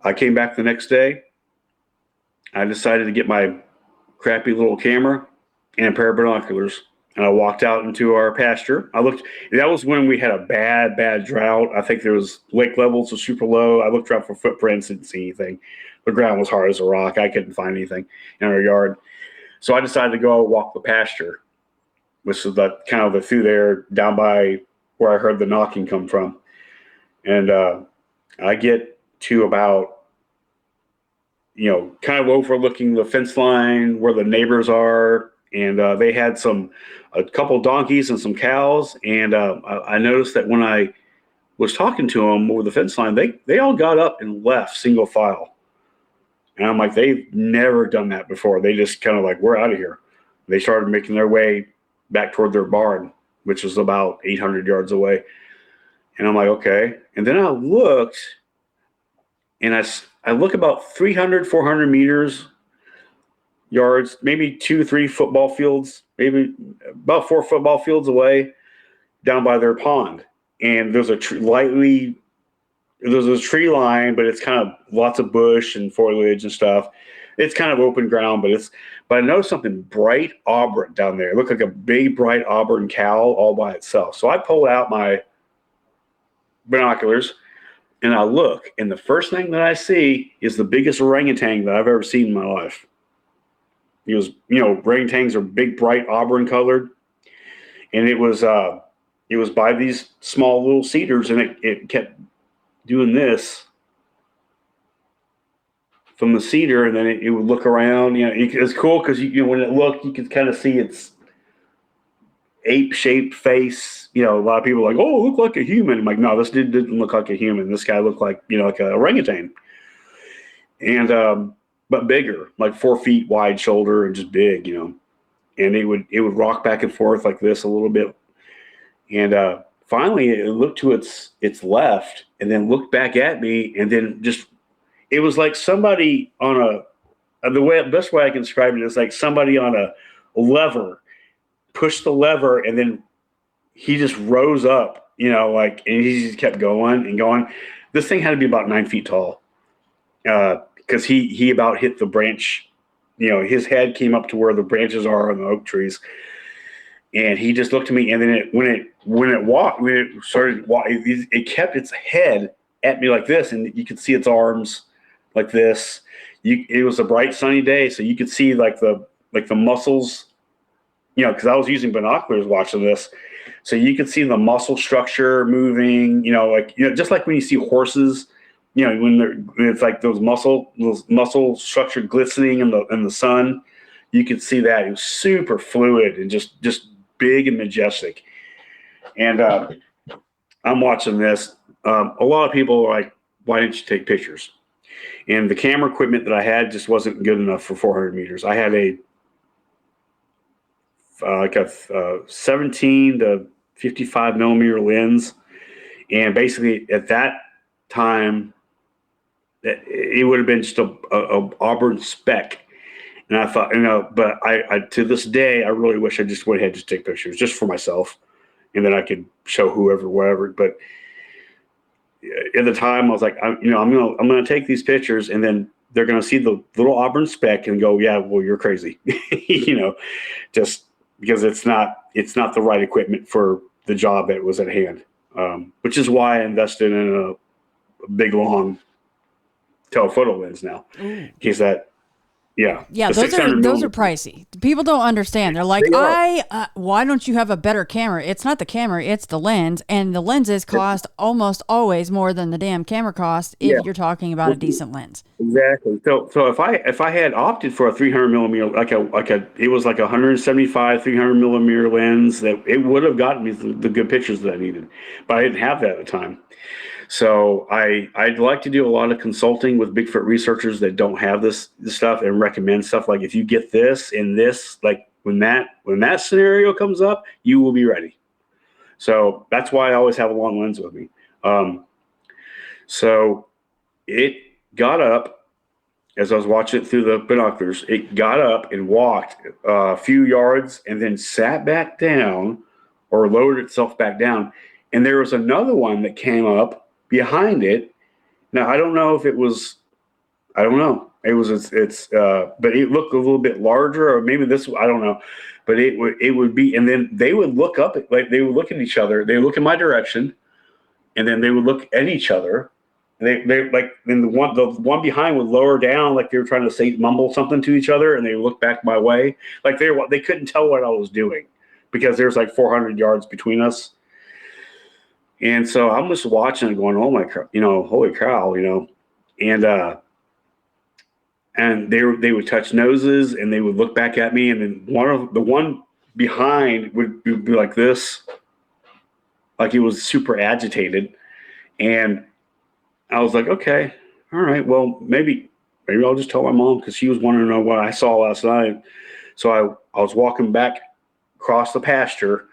I came back the next day. I decided to get my crappy little camera and a pair of binoculars and I walked out into our pasture. That was when we had a bad drought. I think there was lake levels were super low. I looked around for footprints, didn't see anything. The ground was hard as a rock. I couldn't find anything in our yard. So I decided to go walk the pasture, which is the through there down by where I heard the knocking come from. And I get to about, kind of overlooking the fence line where the neighbors are. And they had a couple donkeys and some cows. And I noticed that when I was talking to them over the fence line, they all got up and left single file. And I'm like, they've never done that before. They just kind of like, we're out of here. They started making their way back toward their barn, which was about 800 yards away. And I'm like, okay. And then I looked, and I look about 300, 400 meters, yards, maybe 2-3 football fields, maybe about 4 football fields away, down by their pond. And there's a tree line, but it's kind of lots of bush and foliage and stuff. It's kind of open ground, but I noticed something bright auburn down there. It looked like a big bright auburn cow all by itself. So I pull out my binoculars and I look, and the first thing that I see is the biggest orangutan that I've ever seen in my life. It was, orangutans are big, bright auburn colored, and it was by these small little cedars, and it kept doing this from the cedar, and then it would look around. It's cool because when it looked, you could kind of see its ape-shaped face. A lot of people are like, oh, it looked like a human. I'm like, no, this dude didn't look like a human. This guy looked like like a orangutan, and but bigger, like 4 feet wide shoulder and just big, and it would rock back and forth like this a little bit, and finally it looked to its left and then looked back at me, and then it was like somebody on best way I can describe it is like somebody on a lever pushed the lever, and then he just rose up, and he just kept going and going. This thing had to be about 9 feet tall. Because he about hit the branch, his head came up to where the branches are on the oak trees, and he just looked at me. And then when it kept its head at me like this, and you could see its arms like this. It was a bright sunny day, so you could see like the muscles, because I was using binoculars watching this, so you could see the muscle structure moving, just like when you see horses. When it's like those muscle structure glistening in the sun, you could see that. It was super fluid and just big and majestic. And I'm watching this. A lot of people are like, why didn't you take pictures? And the camera equipment that I had just wasn't good enough for 400 meters. I had a 17 to 55 millimeter lens. And basically at that time, it would have been just a auburn speck. And I thought, but I to this day, I really wish I just went ahead and just take pictures just for myself, and then I could show whoever, whatever. But at the time, I was like, I'm gonna take these pictures, and then they're gonna see the little auburn speck and go, yeah, well, you're crazy, just because it's not the right equipment for the job that was at hand. Which is why I invested in a big long telephoto lens now, in case that. Yeah, those are pricey. People don't understand. They're like, why don't you have a better camera? It's not the camera, it's the lens, and the lenses cost almost always more than the damn camera cost if you're talking about a decent lens. Exactly. So if I had opted for a 300 millimeter, it was like 175 300 millimeter lens, that it would have gotten me the good pictures that I needed, but I didn't have that at the time. So I'd like to do a lot of consulting with Bigfoot researchers that don't have this stuff, and recommend stuff like, if you get this and this, like when that scenario comes up, you will be ready. So that's why I always have a long lens with me. So it got up as I was watching it through the binoculars. It got up and walked a few yards and then sat back down, or lowered itself back down. And there was another one that came up behind it. Now, I don't know if it was I don't know. But it looked a little bit larger, or maybe this, I don't know. But it would be, and then they would look up, like they would look at each other. They would look in my direction, and then they would look at each other. And they like, then the one behind would lower down, like they were trying to mumble something to each other, and they would look back my way, like they couldn't tell what I was doing because there's like 400 yards between us. And so I'm just watching and going, oh my, holy cow, and they would touch noses and they would look back at me, and then the one behind would be like this, like he was super agitated. And I was like, okay, all right, well, maybe I'll just tell my mom, because she was wanting to know what I saw last night. So I was walking back across the pasture,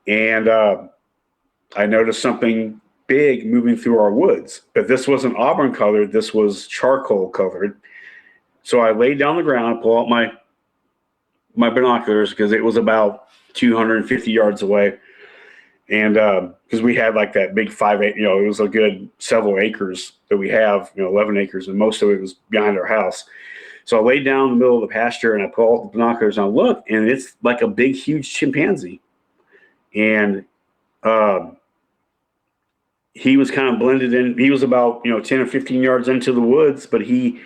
and I noticed something big moving through our woods, but this wasn't auburn colored. This was charcoal colored. So I laid down the ground, pull out my binoculars, because it was about 250 yards away. And because we had like that big 5 acre, it was a good several acres that we have, 11 acres, and most of it was behind our house. So I laid down in the middle of the pasture, and I pull out the binoculars, and I look, and it's like a big, huge chimpanzee. And he was kind of blended in. He was about 10 or 15 yards into the woods, but he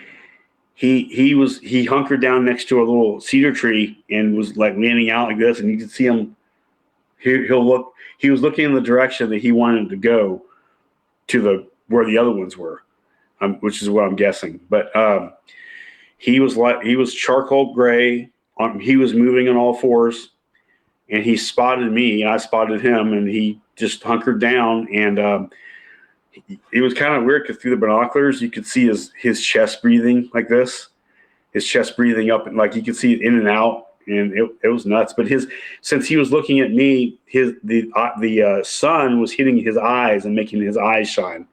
hunkered down next to a little cedar tree and was like leaning out like this, and you could see him. He was looking in the direction that he wanted to go, to where the other ones were, which is what I'm guessing. But he was charcoal gray. He was moving on all fours, and he spotted me, and I spotted him, and he just hunkered down. And it was kind of weird, because through the binoculars you could see his chest breathing like this, his chest breathing up, and like you could see it in and out. And it was nuts. But since he was looking at me, the sun was hitting his eyes and making his eyes shine.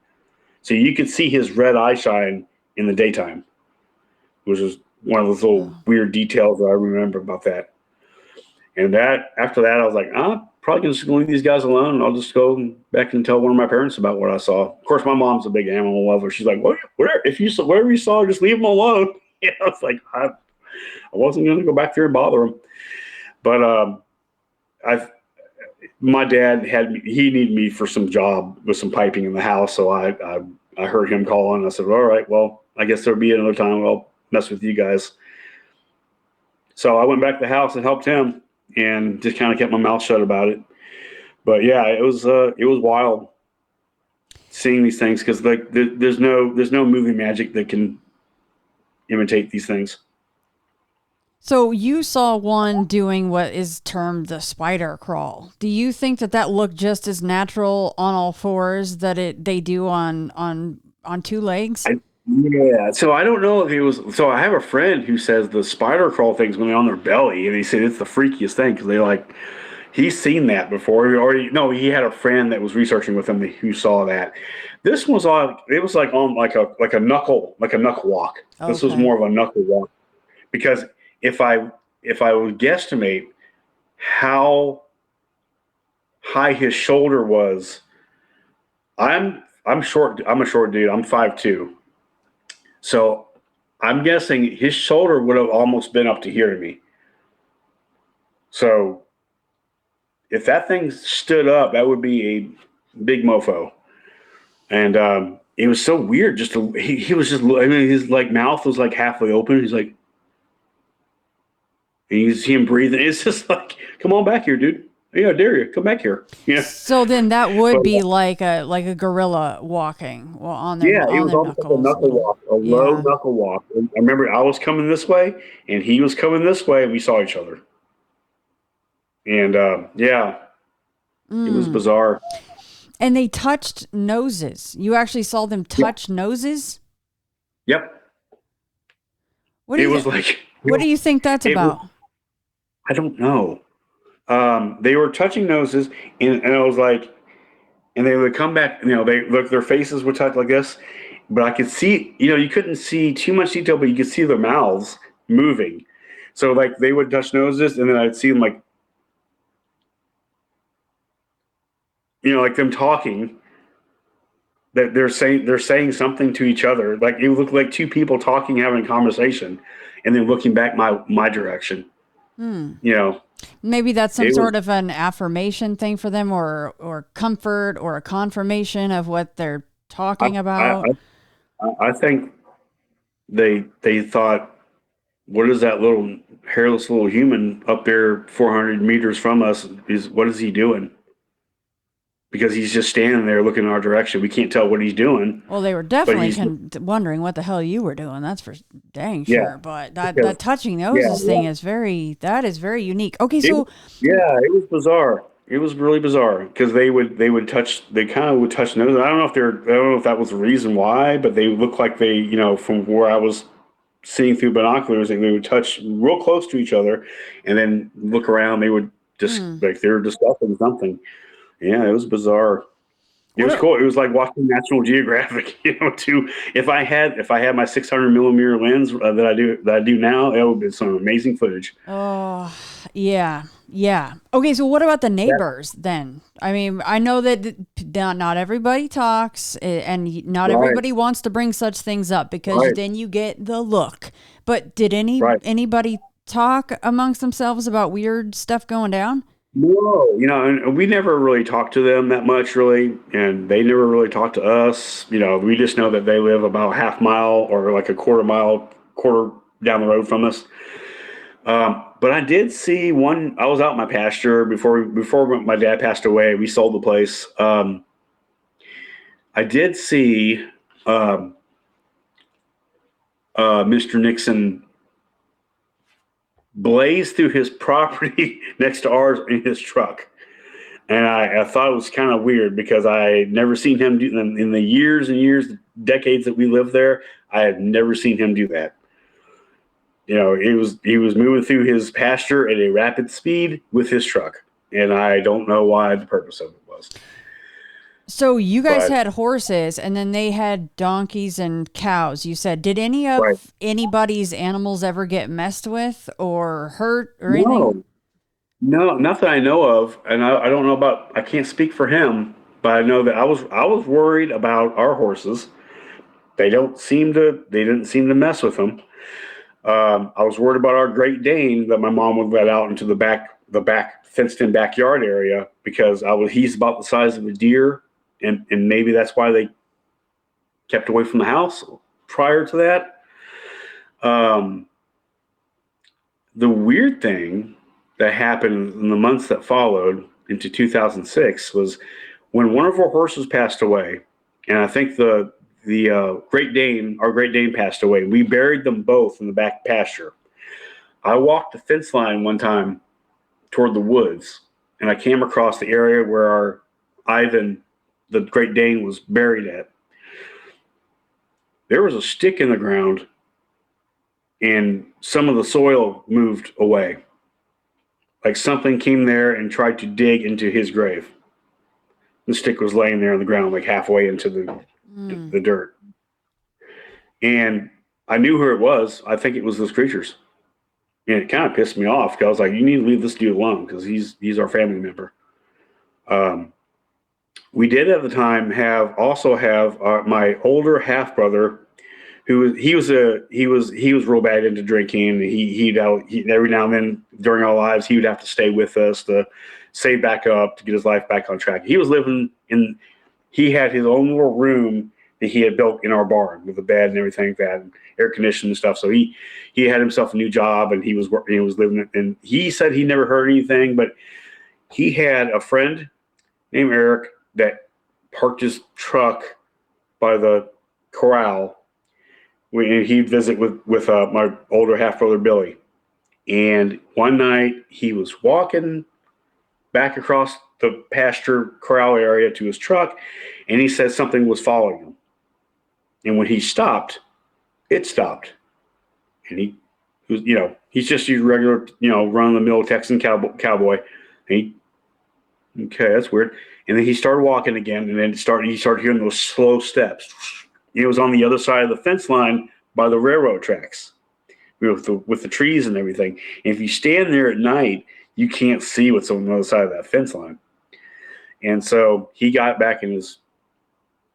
So you could see his red eye shine in the daytime, which is one of those little weird details that I remember about that. And after that, I was like, I'm probably just going to leave these guys alone, and I'll just go back and tell one of my parents about what I saw. Of course, my mom's a big animal lover. She's like, whatever you saw, just leave them alone. I was like, I wasn't going to go back there and bother him. But my dad he needed me for some job with some piping in the house. So I heard him calling. I said, all right, well, I guess there'll be another time I'll mess with you guys. So I went back to the house and helped him, and just kind of kept my mouth shut about it. But yeah, it was wild seeing these things, because like there's no movie magic that can imitate these things. So you saw one doing what is termed the spider crawl. Do you think that looked just as natural on all fours that they do on two legs? Yeah. So I don't know if it was. So I have a friend who says the spider crawl thing's when they're on their belly, and he said it's the freakiest thing, because he's seen that before. He had a friend that was researching with him who saw that. This was it was like on like a knuckle walk. Okay. This was more of a knuckle walk, because if I would guesstimate how high his shoulder was, I'm short. I'm a short dude. I'm 5'2". So I'm guessing his shoulder would have almost been up to here to me. So if that thing stood up, that would be a big mofo. And it was so weird. He was just, I mean, his like mouth was like halfway open. He's like, and you see him breathing. It's just like, come on back here, dude. Yeah, I dare you. Come back here. Yeah. So then that would be like a gorilla walking. Well, on their it was almost like a knuckle walk, low knuckle walk. And I remember I was coming this way, and he was coming this way, and we saw each other. And it was bizarre. And they touched noses. You actually saw them touch noses? Yep. What do you think that's about? I don't know. They were touching noses, and I was like, and they would come back, their faces would touch like this, but I could see, you couldn't see too much detail, but you could see their mouths moving. So like they would touch noses, and then I'd see them like, like them talking, that they're saying something to each other. Like it looked like two people talking, having a conversation, and then looking back my direction. You know, Maybe that's some it was sort of an affirmation thing for them, or comfort, or a confirmation of what they're talking about. I think they thought, what is that little hairless little human up there 400 meters from us? What is he doing? Because he's just standing there looking in our direction. We can't tell what he's doing. Well, they were But definitely he's wondering what the hell you were doing. That's for dang yeah, sure. But that because, touching yeah, noses thing is very unique. Okay, it, so yeah, it was bizarre. It was really bizarre because they kind of would touch noses. I don't know if that was the reason why, but they looked like they, from where I was seeing through binoculars, and they would touch real close to each other, and then look around. They would just like they were discussing something. Yeah, it was bizarre. It what? was cool. It was like watching National Geographic. If I had my 600 millimeter lens that I do now, it would be some amazing footage. Oh, yeah, yeah. Okay, so what about the Yeah, neighbors then? I mean, I know that not everybody talks, and not right, everybody wants to bring such things up because right, then you get the look. But did right. anybody talk amongst themselves about weird stuff going down? No, and we never really talked to them that much, really, and they never really talked to us. We just know that they live about half mile or like a quarter down the road from us. But I did see one. I was out in my pasture before my dad passed away. We sold the place. I did see um, Mr. Nixon blaze through his property next to ours in his truck. And I thought it was kind of weird because I had never seen him do in the years and years, decades that we lived there. I had never seen him do that. He was moving through his pasture at a rapid speed with his truck, and I don't know why the purpose of it was. So you guys But had horses, and then they had donkeys and cows. You said, did any right, of anybody's animals ever get messed with or hurt or anything? no, no, not that I know of, and I don't know about. I can't speak for him, but I know that I was worried about our horses. They didn't seem to mess with them. I was worried about our Great Dane that my mom would let out into the back fenced-in backyard area because he's about the size of a deer, and maybe that's why they kept away from the house prior to that. Um, the weird thing that happened in the months that followed into 2006 was when one of our horses passed away, and I think the our Great Dane passed away. We buried them both in the back pasture. I walked the fence line one time toward the woods, and I came across the area where our Ivan, the Great Dane, was buried at. There was a stick in the ground, and some of the soil moved away. Like something came there and tried to dig into his grave. The stick was laying there on the ground, like halfway into the dirt. And I knew who it was. I think it was those creatures. And it kind of pissed me off because I was like, you need to leave this dude alone because he's our family member. We did at the time have my older half brother, he was real bad into drinking. He every now and then during our lives he would have to stay with us to save back up to get his life back on track. He had his own little room that he had built in our barn with a bed and everything like that, and air conditioning and stuff. So he had himself a new job and he was living, and he said he never heard anything, but he had a friend named Eric that parked his truck by the corral when he'd visit with my older half brother Billy. And one night he was walking back across the pasture corral area to his truck, and he said something was following him. And when he stopped, it stopped. And he was, he's just your regular, run-of-the-mill Texan cowboy. And okay, that's weird. And then he started walking again, and then he started hearing those slow steps. It was on the other side of the fence line by the railroad tracks with the trees and everything. And if you stand there at night, you can't see what's on the other side of that fence line. And so he got back in his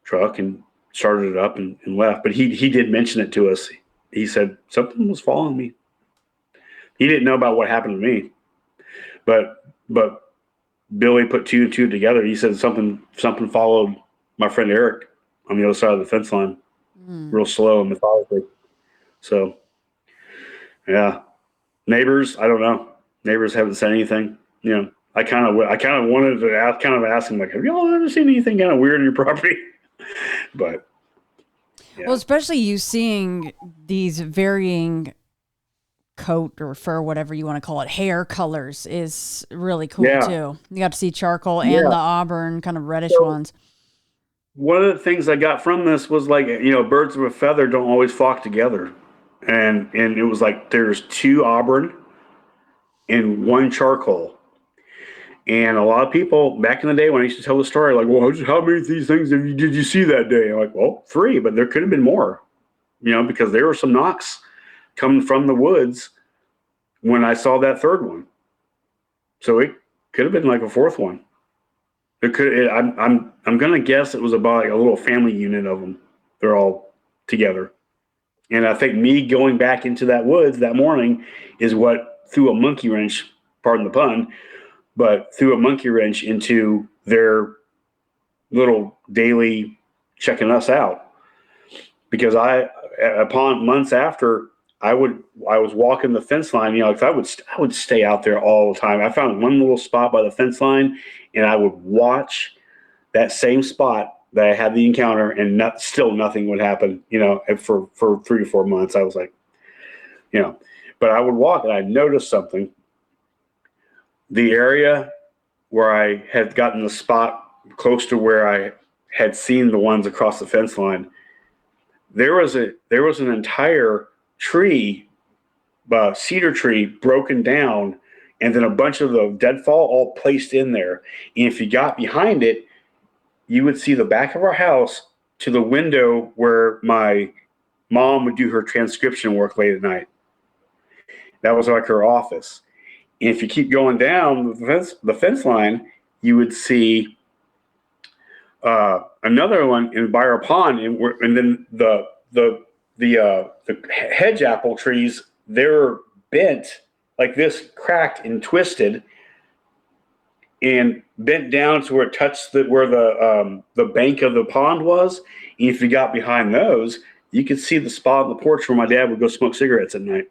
truck and started it up and left. But he did mention it to us. He said something was following me. He didn't know about what happened to me, but Billy put two and two together. He said something followed my friend Eric on the other side of the fence line, real slow and methodically. So, yeah, neighbors. I don't know. Neighbors haven't said anything. You know, I kind of wanted to ask them, like, have y'all ever seen anything kind of weird in your property? But yeah. Well, especially you seeing these varying coat or fur, whatever you want to call it, hair colors is really cool too. You got to see charcoal and the auburn kind of reddish ones. One of the things I got from this was, like, you know, birds of a feather don't always flock together. And it was like there's 2 auburn and 1 charcoal. And a lot of people back in the day when I used to tell the story, like, well, how many of these things did you see that day? I'm like, well, 3, but there could have been more, you know, because there were some knocks coming from the woods when I saw that 3rd one. So it could have been like a 4th one. It could. I'm gonna guess it was about like a little family unit of them. They're all together, and I think me going back into that woods that morning is what threw a monkey wrench. Pardon the pun, but threw a monkey wrench into their little daily checking us out. Because upon months after, I was walking the fence line, you know, because I would stay out there all the time. I found one little spot by the fence line, and I would watch that same spot that I had the encounter, and still nothing would happen, you know, and for 3 to 4 months. I was like, you know, but I would walk and I noticed something. The area where I had gotten the spot close to where I had seen the ones across the fence line, there was an entire tree, cedar tree, broken down, and then a bunch of the deadfall all placed in there. And if you got behind it, you would see the back of our house to the window where my mom would do her transcription work late at night. That was like her office. And if you keep going down the fence line, you would see another one by our pond, and then the hedge apple trees, they're bent like this, cracked and twisted, and bent down to where it touched where the bank of the pond was. And if you got behind those, you could see the spot on the porch where my dad would go smoke cigarettes at night.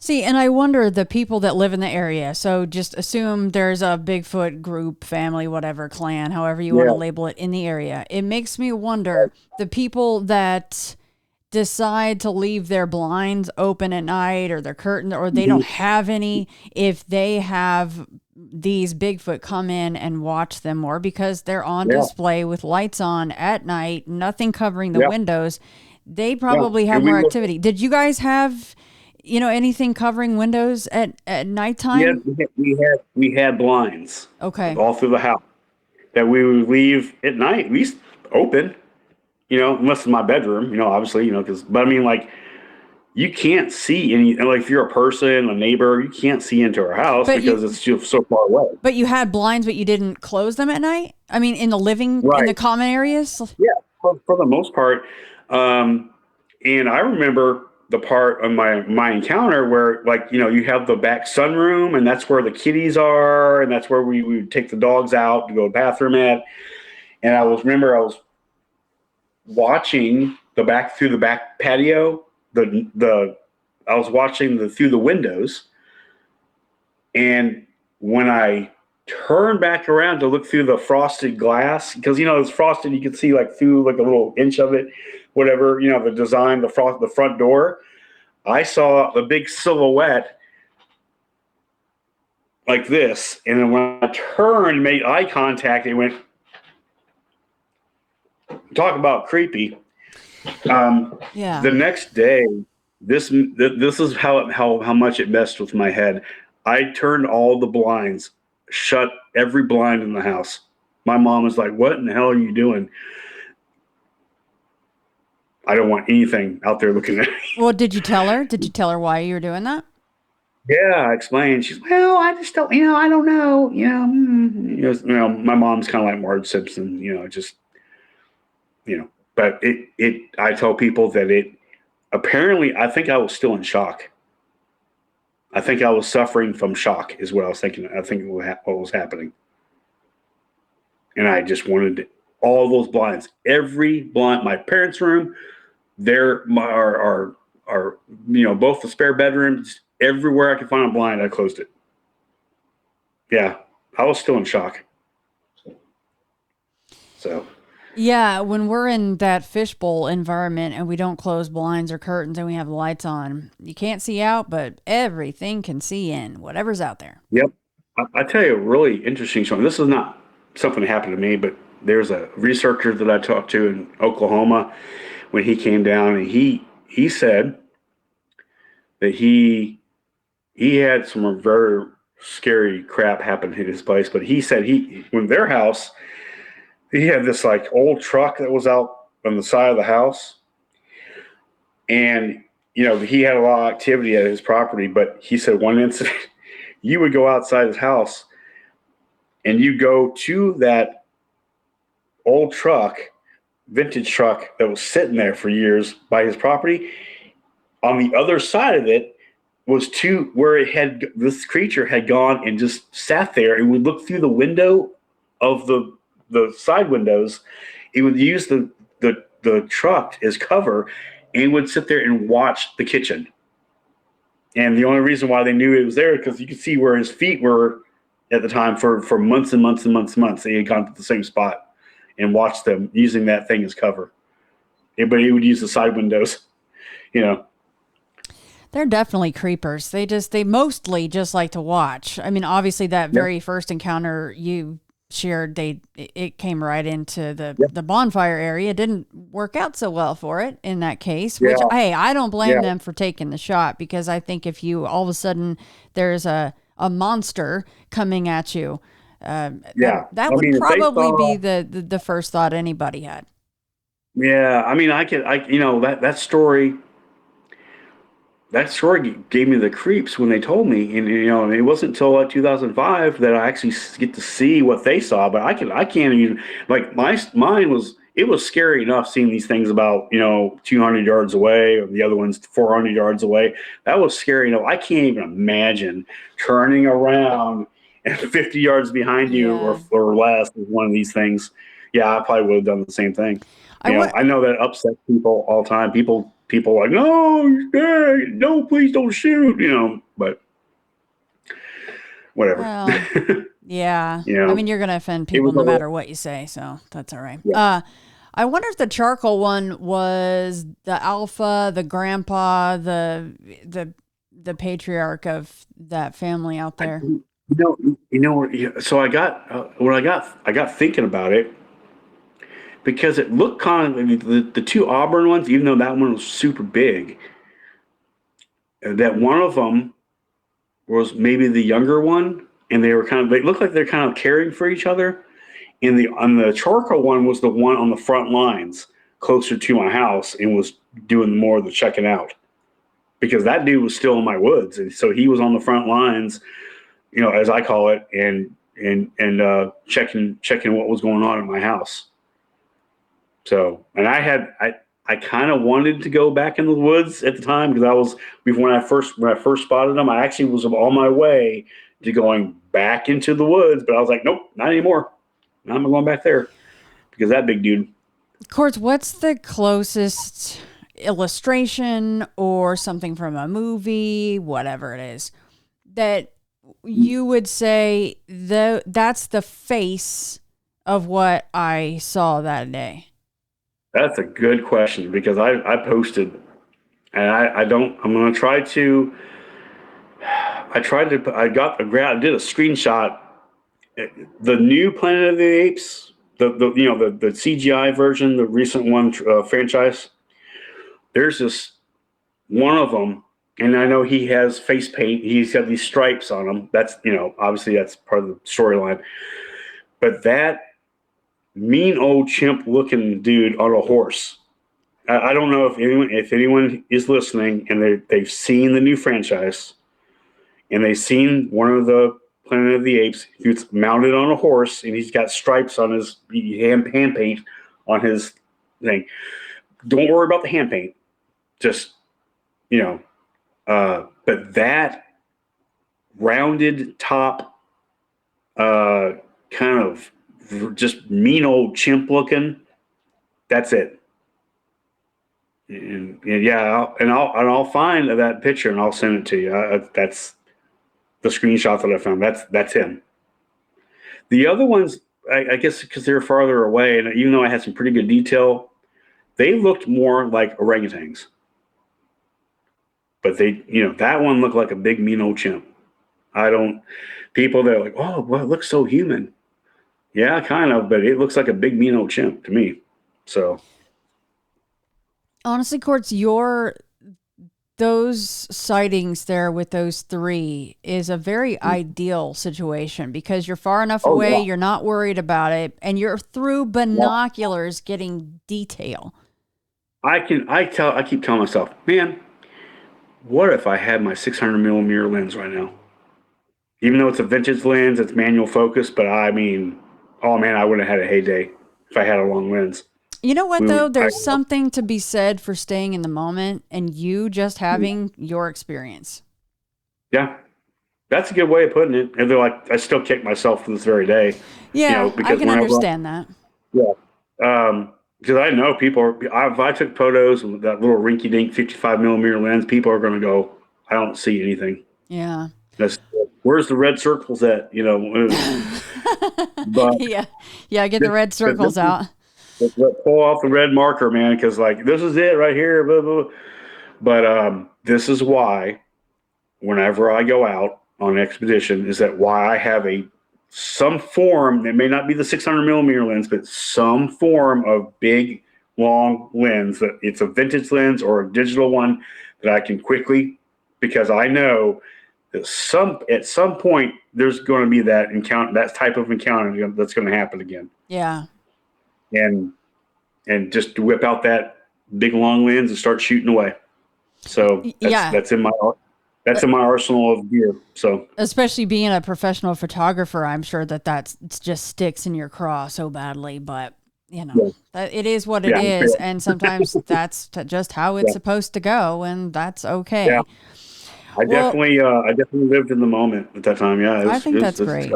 See, and I wonder the people that live in the area. So just assume there's a Bigfoot group, family, whatever, clan, however you want to label it, in the area. It makes me wonder the people that decide to leave their blinds open at night, or their curtains, or they don't have any, if they have these Bigfoot come in and watch them more, because they're on display with lights on at night, nothing covering the windows. They probably have more activity. Did you guys have, you know, anything covering windows at nighttime? We had blinds. Okay. All through the house that we would leave at night, at least open, you know, unless in my bedroom, you know, obviously, you know, but I mean, like, you can't see any, like, if you're a person, a neighbor, you can't see into our house because it's just so far away. But you had blinds, but you didn't close them at night? I mean, in the living, in the common areas? Yeah, for the most part. And I remember the part of my encounter where, like, you know, you have the back sunroom, and that's where the kitties are, and that's where we would take the dogs out to go to the bathroom at. And I was watching through the back patio. I was watching through the windows, and when I turned back around to look through the frosted glass, because, you know, it's frosted, you could see like through like a little inch of it, whatever, you know, the design, the front door. I saw the big silhouette like this, and then when I turned, made eye contact, it went. Talk about creepy. The next day, this is how much it messed with my head. I turned all the blinds, shut every blind in the house. My mom was like, "What in the hell are you doing?" I don't want anything out there looking at me. Well, did you tell her? Did you tell her why you were doing that? Yeah, I explained. She's, well, I just don't, I don't know. You know, my mom's kind of like Marge Simpson, just but I tell people that apparently, I think I was still in shock. I think I was suffering from shock is what I was thinking. I think what was happening. And I just wanted all those blinds, every blind, my parents' room, both the spare bedrooms, everywhere I could find a blind, I closed it. Yeah, I was still in shock. So. Yeah, when we're in that fishbowl environment and we don't close blinds or curtains and we have lights on, you can't see out, but everything can see in, whatever's out there. Yep. I tell you a really interesting story. This is not something that happened to me, but there's a researcher that I talked to in Oklahoma when he came down, and he said that he had some very scary crap happen in his place, but he said when their house, he had this like old truck that was out on the side of the house. And, he had a lot of activity at his property, but he said one incident, you would go outside his house and you go to that old truck, vintage truck that was sitting there for years by his property. On the other side of it was where this creature had gone and just sat there and would look through the window of the side windows. He would use the truck as cover and would sit there and watch the kitchen. And the only reason why they knew it was there because you could see where his feet were at the time for months and months and months and months. He had gone to the same spot and watched them using that thing as cover. But he would use the side windows, They're definitely creepers. They mostly just like to watch. I mean, obviously that very first encounter you shared, it came right into the bonfire area. It didn't work out so well for it in that case, which, hey, I don't blame them for taking the shot, because I think if you all of a sudden there's a monster coming at you, that would probably be the first thought anybody had. Yeah. I mean, that story gave me the creeps when they told me, and it wasn't until like 2005 that I actually get to see what they saw. But I can't even, like, mine was, it was scary enough seeing these things about 200 yards away, or the other one's 400 yards away. That was scary enough. I can't even imagine turning around and 50 yards behind you or less with one of these things. Yeah, I probably would have done the same thing. I know that upsets people all the time. People are like, no, you're dead. No, please don't shoot, but whatever. Well, yeah. I mean, you're going to offend people no matter what you say, so that's all right. Yeah. I wonder if the charcoal one was the alpha, the grandpa, the patriarch of that family out there. So I got thinking about it, because it looked kind of, the two Auburn ones, even though that one was super big, that one of them was maybe the younger one, and they looked like they're kind of caring for each other. And on the charcoal one was the one on the front lines closer to my house and was doing more of the checking out, because that dude was still in my woods. And so he was on the front lines, as I call it, and checking what was going on in my house. So, and I kind of wanted to go back in the woods at the time, because when I first spotted them, I actually was on my way to going back into the woods, but I was like, nope, not anymore. I'm going back there, because that big dude. Courts, what's the closest illustration or something from a movie, whatever it is, that you would say that's the face of what I saw that day? That's a good question, because I posted, and I'm going to try to, I did a screenshot, the new Planet of the Apes, the CGI version, the recent one franchise. There's this one of them, and I know he has face paint. He's got these stripes on him. That's, obviously that's part of the storyline. But that mean old chimp looking dude on a horse. I don't know if anyone is listening and they've seen the new franchise, and they've seen one of the Planet of the Apes who's mounted on a horse, and he's got stripes on his hand paint on his thing. Don't worry about the hand paint. Just, but that rounded top, kind of just mean old chimp looking, that's it. And yeah, I'll find that picture and I'll send it to you. That's the screenshot that I found. That's him. The other ones, I guess, because they're farther away, and even though I had some pretty good detail, they looked more like orangutans. But that one looked like a big mean old chimp. People that are like, oh, well, it looks so human. Yeah, kind of, but it looks like a big mean old chimp to me. So. Honestly, Quartz, those sightings there with those 3 is a very ideal situation because you're far enough away, yeah. You're not worried about it, and you're through binoculars getting detail. I keep telling myself, man, what if I had my 600 millimeter lens right now? Even though it's a vintage lens, it's manual focus, but I mean, oh man, I would have had a heyday if I had a long lens. You know what, though? There's something to be said for staying in the moment and you just having your experience. Yeah. That's a good way of putting it. And they're like, I still kick myself to this very day. Yeah, I can understand that. Yeah. Because I know if I took photos with that little rinky dink 55 millimeter lens, people are going to go, I don't see anything. Yeah. Where's the red circles at? But yeah, get the red circles out. Pull off the red marker, man, because this is it right here. Blah, blah, blah. But this is why, whenever I go out on an expedition, is that why I have some form. It may not be the 600 millimeter lens, but some form of big, long lens. That it's a vintage lens or a digital one that I can quickly, because I know that at some point there's going to be that type of encounter that's going to happen again. Yeah. And just to whip out that big long lens and start shooting away. So that's in my arsenal of gear. So especially being a professional photographer, I'm sure that just sticks in your craw so badly. But it is what it is, and sometimes that's just how it's supposed to go, and that's okay. Yeah. I definitely lived in the moment at that time. Yeah, I think that's great.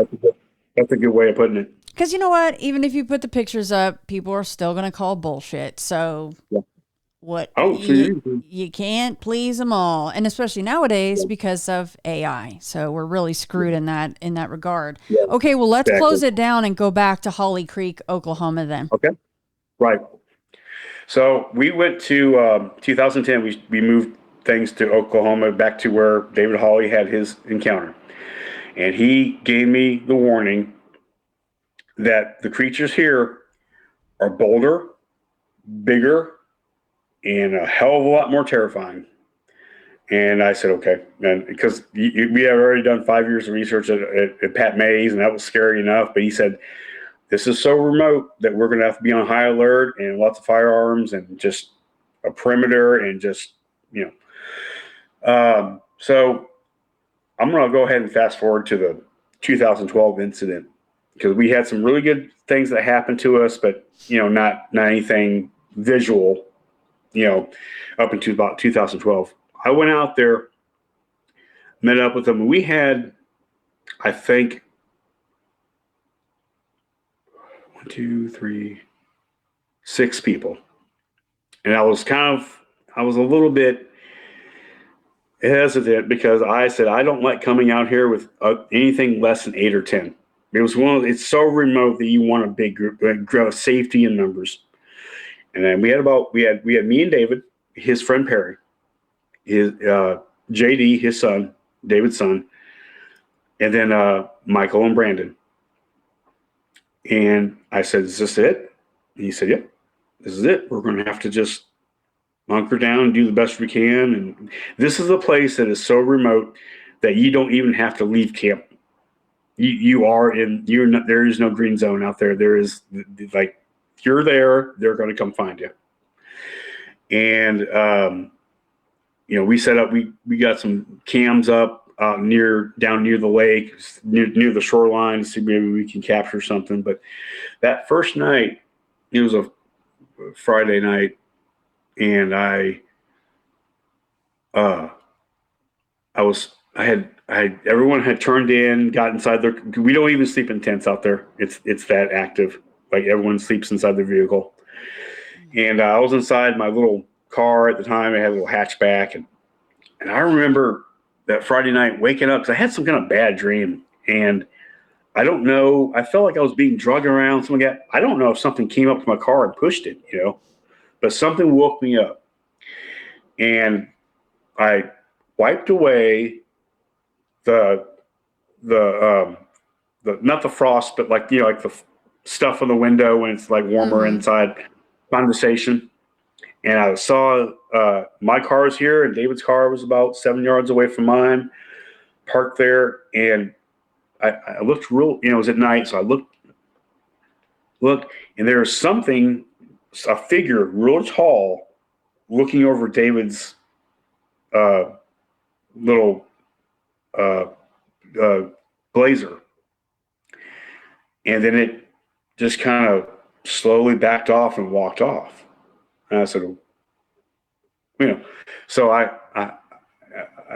That's a good way of putting it. Because you know what? Even if you put the pictures up, people are still going to call bullshit. So you can't please them all. And especially nowadays because of AI. So we're really screwed in that regard. Yeah. Okay, well, let's close it down and go back to Holly Creek, Oklahoma then. Okay. Right. So we went to 2010. We moved things to Oklahoma, back to where David Hawley had his encounter. And he gave me the warning that the creatures here are bolder, bigger, and a hell of a lot more terrifying. And I said, okay. And because we have already done 5 years of research at Pat May's, and that was scary enough. But he said, this is so remote that we're going to have to be on high alert and lots of firearms and just a perimeter and just, so I'm going to go ahead and fast forward to the 2012 incident, because we had some really good things that happened to us, but, not anything visual, up until about 2012. I went out there, met up with them, and we had, I think, 1, 2, 3, 6 people. And I was a little bit hesitant because I said, I don't like coming out here with anything less than 8 or 10. It's so remote that you want a big group, safety in numbers. And then we had me and David, his friend Perry, his JD, his son, David's son, and then Michael and Brandon. And I said, is this it? And he said, yep, this is it. We're going to have to just hunker down and do the best we can. And this is a place that is so remote that you don't even have to leave camp. There is no green zone out there. There is, like, if you're there, they're going to come find you. And, we set up, we got some cams up down near the lake, near the shoreline, to see maybe we can capture something. But that first night, it was Friday night, and I had everyone had turned in, got inside their. We don't even sleep in tents out there. It's that active. Like everyone sleeps inside their vehicle, and I was inside my little car at the time. I had a little hatchback, and I remember that Friday night waking up because I had some kind of bad dream, and I don't know. I felt like I was being drugged around. I don't know if something came up to my car and pushed it, but something woke me up, and I wiped away the not the frost, but like the stuff on the window when it's like warmer inside, condensation. And I saw my car was here, and David's car was about 7 yards away from mine, parked there, and I looked it was at night, so I looked, and there was a figure, real tall, looking over David's little blazer. And then it just kind of slowly backed off and walked off. And I said, so I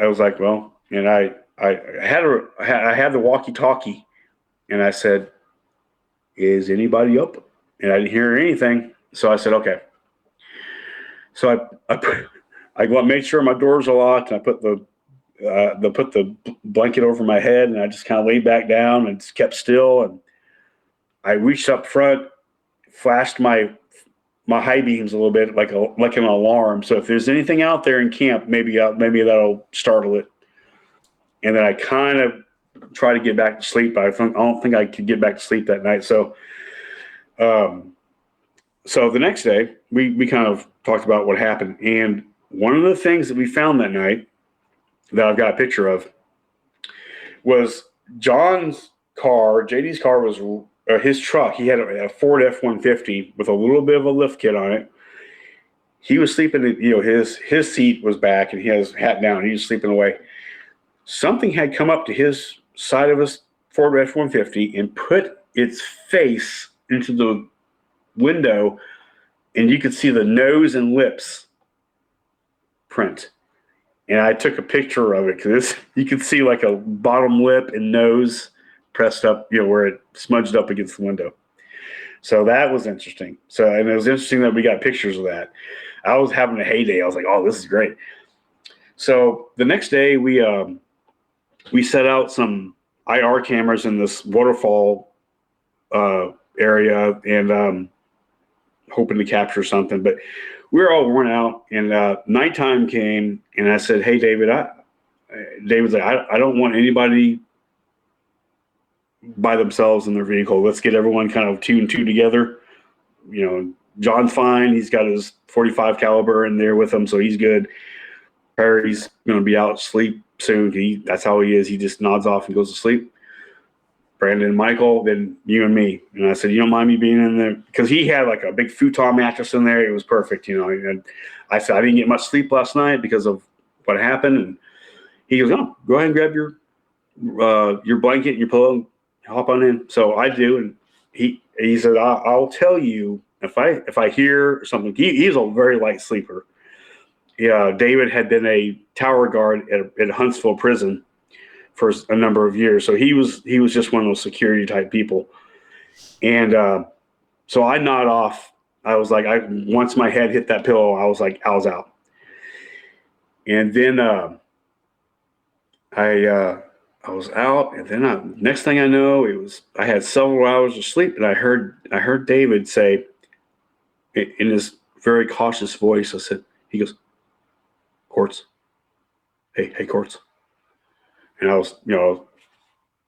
was like, well, and I had the walkie-talkie, and I said, "Is anybody up?" And I didn't hear anything, so I said, "Okay." So I made sure my doors are locked, and I put the blanket over my head, and I just kind of laid back down and just kept still. And I reached up front, flashed my high beams a little bit, like an alarm. So if there's anything out there in camp, maybe that'll startle it. And then I kind of try to get back to sleep, but I don't think I could get back to sleep that night. So, so the next day we kind of talked about what happened. And one of the things that we found that night that I've got a picture of was John's car. JD's car was his truck. He had a Ford F-150 with a little bit of a lift kit on it. He was sleeping, his seat was back and he has his hat down. He was sleeping away. Something had come up to his side of his Ford F-150 and put its face into the window, and you could see the nose and lips print. And I took a picture of it because you could see like a bottom lip and nose pressed up, where it smudged up against the window. So that was interesting. And it was interesting that we got pictures of that. I was having a heyday. I was like, oh, this is great. So the next day we set out some IR cameras in this waterfall area and hoping to capture something. But we were all worn out, and nighttime came, and I said, hey, David, David's like, I don't want anybody by themselves in their vehicle. Let's get everyone kind of 2 and 2 together. John's fine. He's got his .45 caliber in there with him, so he's good. Perry's going to be out asleep soon. That's how he is. He just nods off and goes to sleep. Brandon and Michael, then you and me. And I said, you don't mind me being in there? Because he had like a big futon mattress in there. It was perfect, And I said, I didn't get much sleep last night because of what happened. And he goes, oh, go ahead and grab your blanket and your pillow and hop on in. So I do. And he said, I'll tell you if I hear something. He's a very light sleeper. Yeah, David had been a tower guard at Huntsville prison for a number of years, so he was just one of those security type people. And so I nod off. I was like, once my head hit that pillow, I was out. And then I was out, and then next thing I know, I had several hours of sleep, and I heard David say, in his very cautious voice, he goes, Quartz. Hey, Quartz. And I was,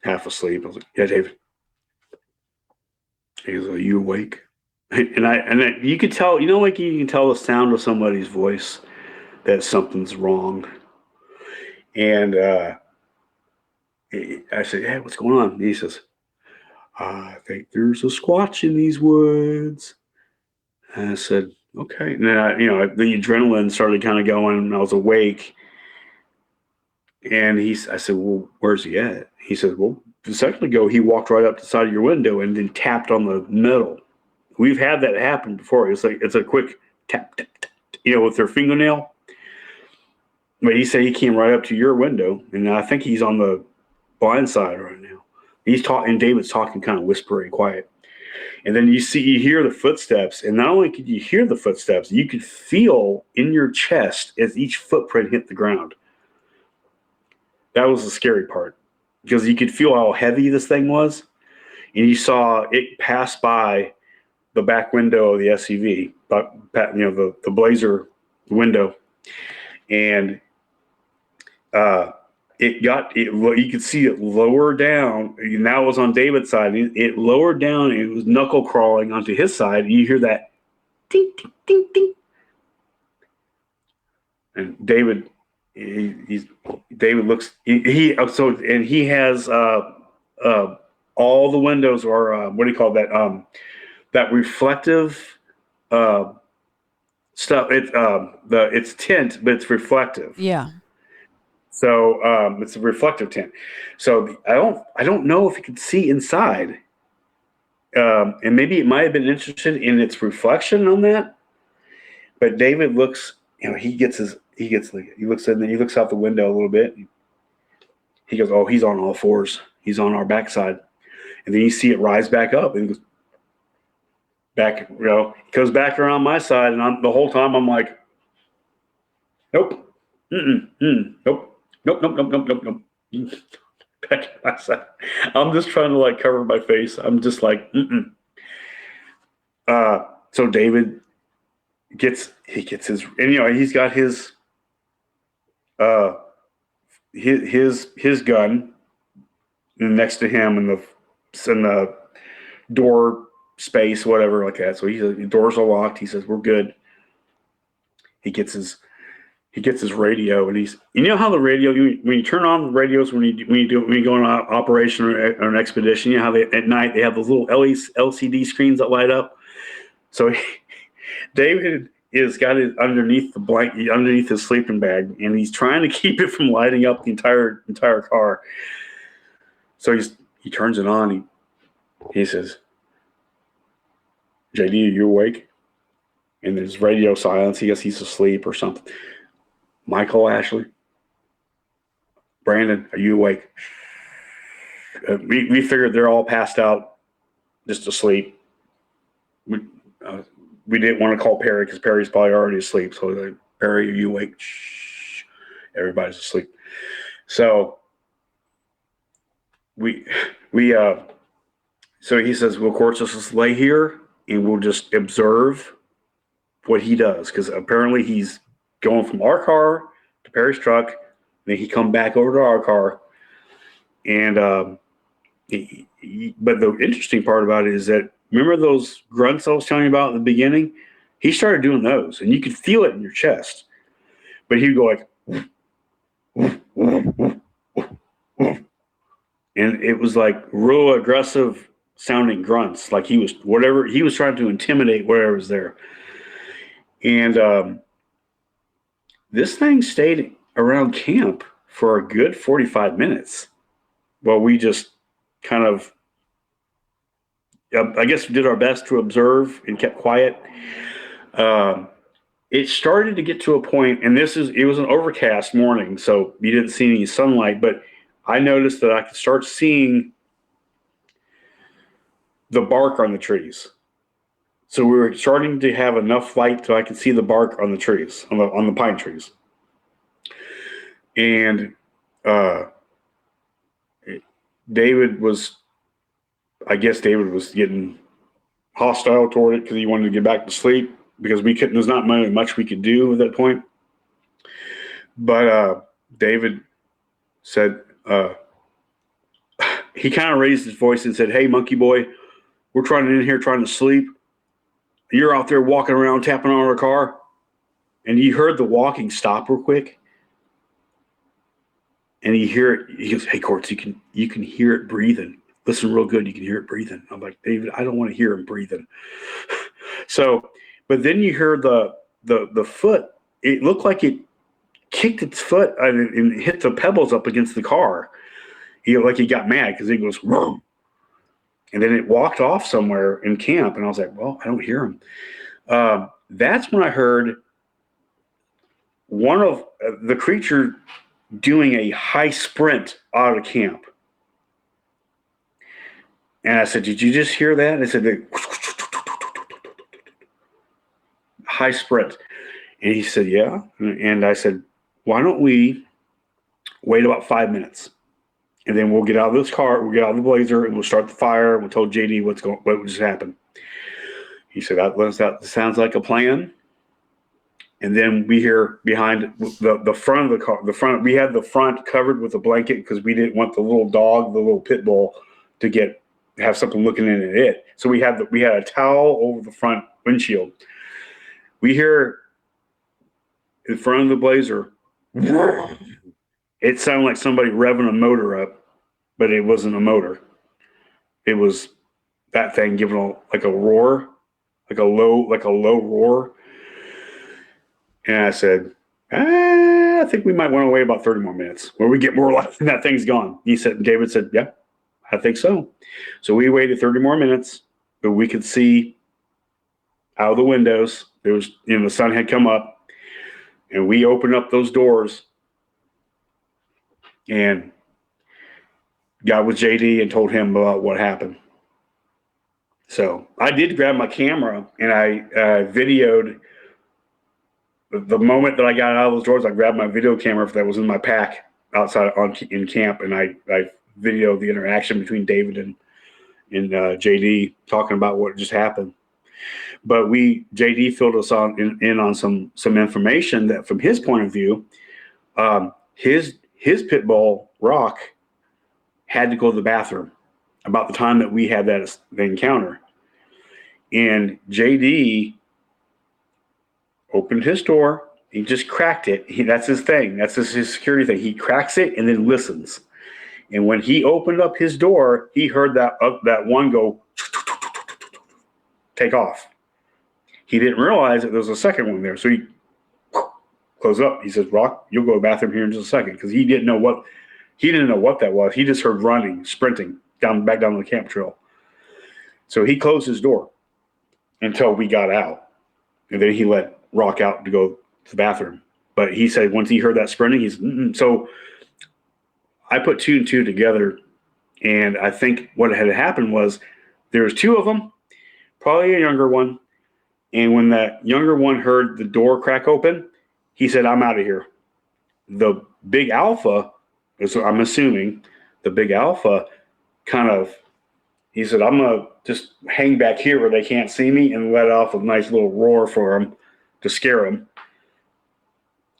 half asleep. I was like, yeah, David. He goes, are you awake? And you could tell, like you can tell the sound of somebody's voice that something's wrong. And I said, hey, what's going on? And he says, I think there's a squatch in these woods. And I said, okay. And then the adrenaline started kind of going, and I was awake. And I said, well, where's he at? He said, well, a second ago, he walked right up to the side of your window and then tapped on the metal we've had that happen before. It's a quick tap, tap, tap, with their fingernail. But he said he came right up to your window, and I think he's on the blind side right now. He's talking, and David's talking kind of whispery, quiet. And then you hear the footsteps, and not only could you hear the footsteps, you could feel in your chest as each footprint hit the ground. That was the scary part, because you could feel how heavy this thing was, and you saw it pass by the back window of the SUV, but the Blazer window, and you could see it lower down. And that was on David's side. It lowered down, and it was knuckle crawling onto his side. And you hear that ding, ding, ding, ding. And David, David looks, he has all the windows are what do you call that? That reflective stuff. It's tint, but it's reflective. Yeah. So it's a reflective tint. So I don't know if you could see inside, and maybe it might have been interested in its reflection on that. But David looks, he looks in there, he looks out the window a little bit. He goes, "Oh, he's on all fours. He's on our backside." And then you see it rise back up and goes back. It goes back around my side, and the whole time I'm like, "Nope, nope." Nope. Back at my side. I'm just trying to cover my face. I'm just like, so David gets his, and he's got his gun next to him in the door space, whatever like that. So the doors are locked. He says, "We're good." He gets his radio, and how the radio, when you turn on the radios when you go on an operation or an expedition, how at night they have those little LCD screens that light up. So David is got it underneath the blanket, underneath his sleeping bag, and he's trying to keep it from lighting up the entire car. So he turns it on. He says, "JD, are you awake?" And there's radio silence. I guess he's asleep or something. "Michael, Ashley, Brandon, are you awake?" We figured they're all passed out, just asleep. We didn't want to call Perry because Perry's probably already asleep. So like, "Perry, are you awake?" Shh. Everybody's asleep. So so he says, "Well, of course, let's just lay here and we'll just observe what he does," because apparently he's going from our car to Perry's truck, then he come back over to our car, and but the interesting part about it is that, remember those grunts I was telling you about in the beginning? He started doing those, and you could feel it in your chest. But he'd go like, and it was like real aggressive sounding grunts, like he was trying to intimidate whatever was there, and this thing stayed around camp for a good 45 minutes. Well, we just kind of, I guess, did our best to observe and kept quiet. It started to get to a point, and it was an overcast morning, so you didn't see any sunlight, but I noticed that I could start seeing the bark on the trees. So we were starting to have enough light so I could see the bark on the trees, on the pine trees. And David was getting hostile toward it because he wanted to get back to sleep, because there's not much we could do at that point. But David said, he kind of raised his voice and said, "Hey, monkey boy, we're trying to sleep. You're out there walking around tapping on our car." And you heard the walking stop real quick. And you hear it. He goes, "Hey, Courts, you can hear it breathing. Listen real good. You can hear it breathing." I'm like, "David, I don't want to hear him breathing." So, but then you heard the foot. It looked like it kicked its foot and hit the pebbles up against the car. Like he got mad because it goes, "Vroom." and then it walked off somewhere in camp. And I was like, well, I don't hear him. That's when I heard one of the creature doing a high sprint out of camp. And I said, did you just hear that? And they said, high sprint. And he said, yeah. And I said, why don't we wait about 5 minutes? And then we'll get out of this car, we'll get out of the Blazer, and we'll start the fire. And we'll tell JD what just happened. He said, that sounds like a plan. And then we hear behind the front of the car, we had the front covered with a blanket because we didn't want the little dog, the little pit bull, to have something looking in at it. So we had a towel over the front windshield. We hear in front of the Blazer, it sounded like somebody revving a motor up, but it wasn't a motor. It was that thing giving a roar, like a low roar. And I said, I think we might want to wait about 30 more minutes where we get more light and that thing's gone. David said, yeah, I think so. So we waited 30 more minutes, but we could see out of the windows. There was, the sun had come up, and we opened up those doors and got with JD and told him about what happened. So I did grab my camera and I videoed the moment that I got out of those doors. I grabbed my video camera that was in my pack outside in camp, and I videoed the interaction between David and JD talking about what just happened. But JD filled us in on some information that, from his point of view, his pit bull Rock had to go to the bathroom about the time that we had the encounter, and JD opened his door. He just cracked it. That's his thing. That's his security thing. He cracks it and then listens. And when he opened up his door, he heard that one go take off. He didn't realize that there was a second one there. So he closed up. He says, Rock, you'll go to the bathroom here in just a second. Because he didn't know what that was. He just heard running, sprinting back down the camp trail. So he closed his door until we got out. And then he let Rock out to go to the bathroom. But he said once he heard that sprinting, so I put 2 and 2 together. And I think what had happened was there was 2 of them, probably a younger one. And when that younger one heard the door crack open, he said, I'm out of here. The big alpha, so I'm assuming the big alpha he said, I'm going to just hang back here where they can't see me, and let off a nice little roar for him to scare him.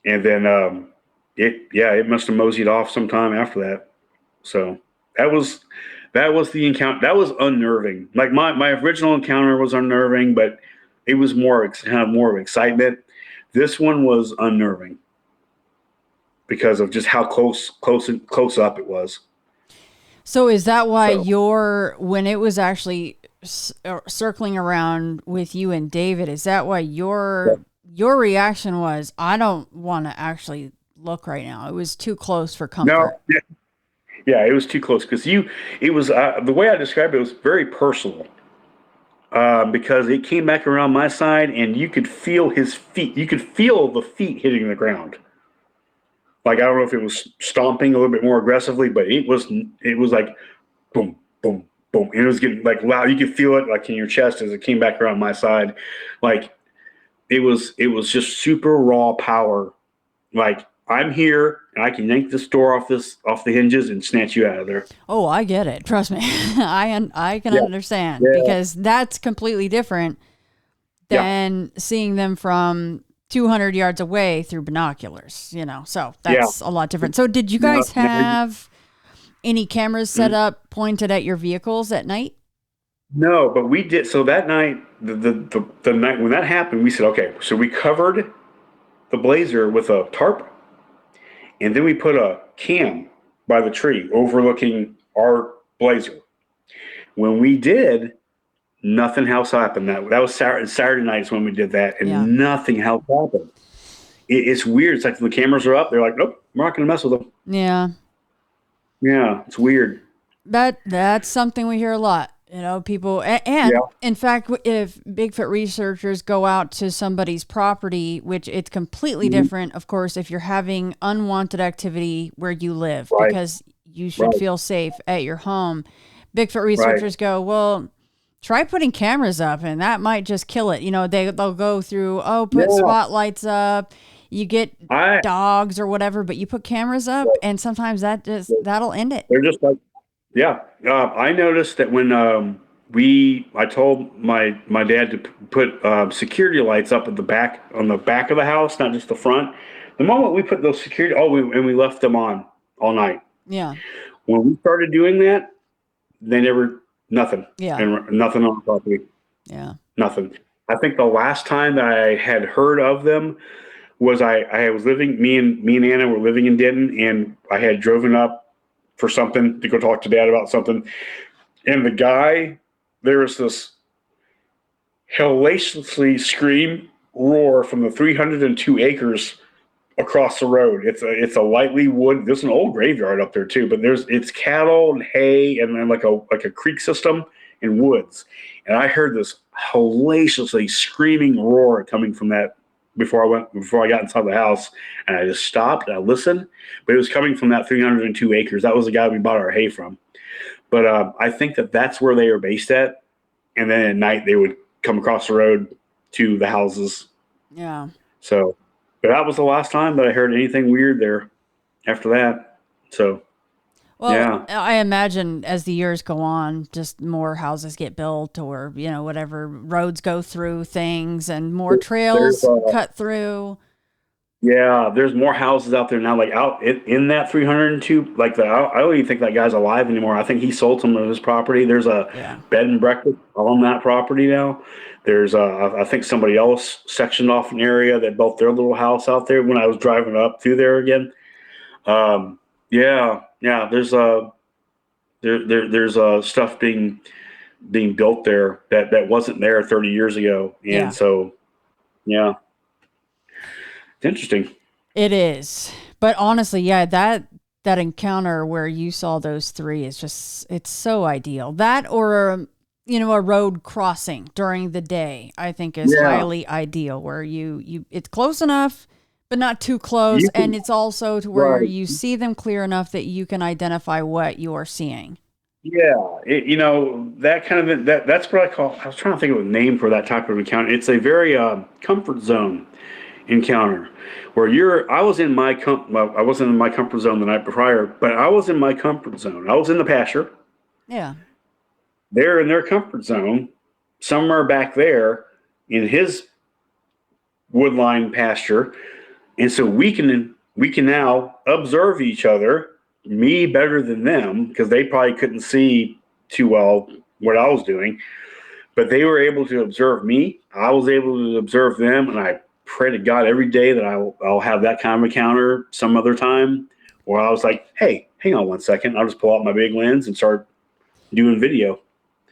And then it must have moseyed off sometime after that. So that was the encounter. That was unnerving. Like my original encounter was unnerving, but it was more of excitement. This one was unnerving because of just how close up it was. So is that why when it was actually circling around with you and David, is that why your reaction was, I don't want to actually look right now? It was too close for comfort. No, yeah, it was too close because it was the way I described it was very personal. Because it came back around my side, and you could feel his feet. You could feel the feet hitting the ground. Like, I don't know if it was stomping a little bit more aggressively, but it was like boom, boom, boom. And it was getting like loud. You could feel it like in your chest as it came back around my side. Like it was just super raw power. Like, I'm here and I can yank this door off the hinges and snatch you out of there. Oh, I get it. Trust me. I can understand because that's completely different than seeing them from 200 yards away through binoculars, so that's a lot different. So did you guys have any cameras set up pointed at your vehicles at night? No, but we did. So that night, the night when that happened, we said, okay, so we covered the Blazer with a tarp, and then we put a cam by the tree overlooking our Blazer. When we did, nothing else happened. That was Saturday nights when we did that, and nothing else happened. It's weird. It's like the cameras are up. They're like, nope, we're not going to mess with them. Yeah. Yeah, it's weird. That's something we hear a lot You know, people, and Yeah. in fact, if Bigfoot researchers go out to somebody's property, which it's completely Mhm. different, of course, if you're having unwanted activity where you live, Right. because you should Right. feel safe at your home. Bigfoot Right. researchers go, well, try putting cameras up, and that might just kill it. You know, they'll go through, oh, put Yeah. spotlights up, you get I dogs or whatever, but you put cameras up, and sometimes that'll end it. They're just like, yeah. I noticed that when I told my dad to put security lights up at the back on the back of the house, not just the front. The moment we put those security, and we left them on all night. Yeah, When we started doing that, they never nothing yeah, and nothing on the property, yeah, nothing. I think the last time that I had heard of them was I was living me and Anna were living in Denton, and I had driven up for something to go talk to Dad about something, and the guy, there was this hellaciously scream roar from the 302 acres across the road. It's a lightly wood. There's an old graveyard up there too, but it's cattle and hay and then like a creek system and woods. And I heard this hellaciously screaming roar coming from that before I got inside the house, and I just stopped and I listened. But it was coming from that 302 acres. That was the guy we bought our hay from. But I think that that's where they were based at. And then at night they would come across the road to the houses. yeah. So, but that was the last time that I heard anything weird there after that. So, Well, yeah. I imagine as the years go on, just more houses get built, or you know, whatever, roads go through things, and more There's trails cut through. Yeah, there's more houses out there now, like out in that 302. Like I don't even think that guy's alive anymore. I think he sold some of his property. There's a Yeah, bed and breakfast on that property now. There's I think somebody else sectioned off an area that built their little house out there when I was driving up through there again. Yeah, yeah. There's stuff being built there that wasn't there 30 years ago, and yeah, so yeah, it's interesting. it is. But honestly, yeah, that encounter where you saw those three is just, it's so ideal. That, or you know, a road crossing during the day, I think is Yeah, highly ideal, where you it's close enough but not too close, you and can it's also to where right. you see them clear enough that you can identify what you're seeing. Yeah, that kind of that's what I call. I was trying to think of a name for that type of encounter. It's a very comfort zone encounter where I was in well, I wasn't in my comfort zone the night prior, but I was in my comfort zone. I was in the pasture. Yeah. They're in their comfort zone, somewhere back there in his woodline pasture, and so we can now observe each other. Me better than them because they probably couldn't see too well what I was doing, but they were able to observe me. I was able to observe them, and I pray to God every day that I'll have that kind of encounter some other time where I was like, hey, hang on one second. I'll just pull out my big lens and start doing video.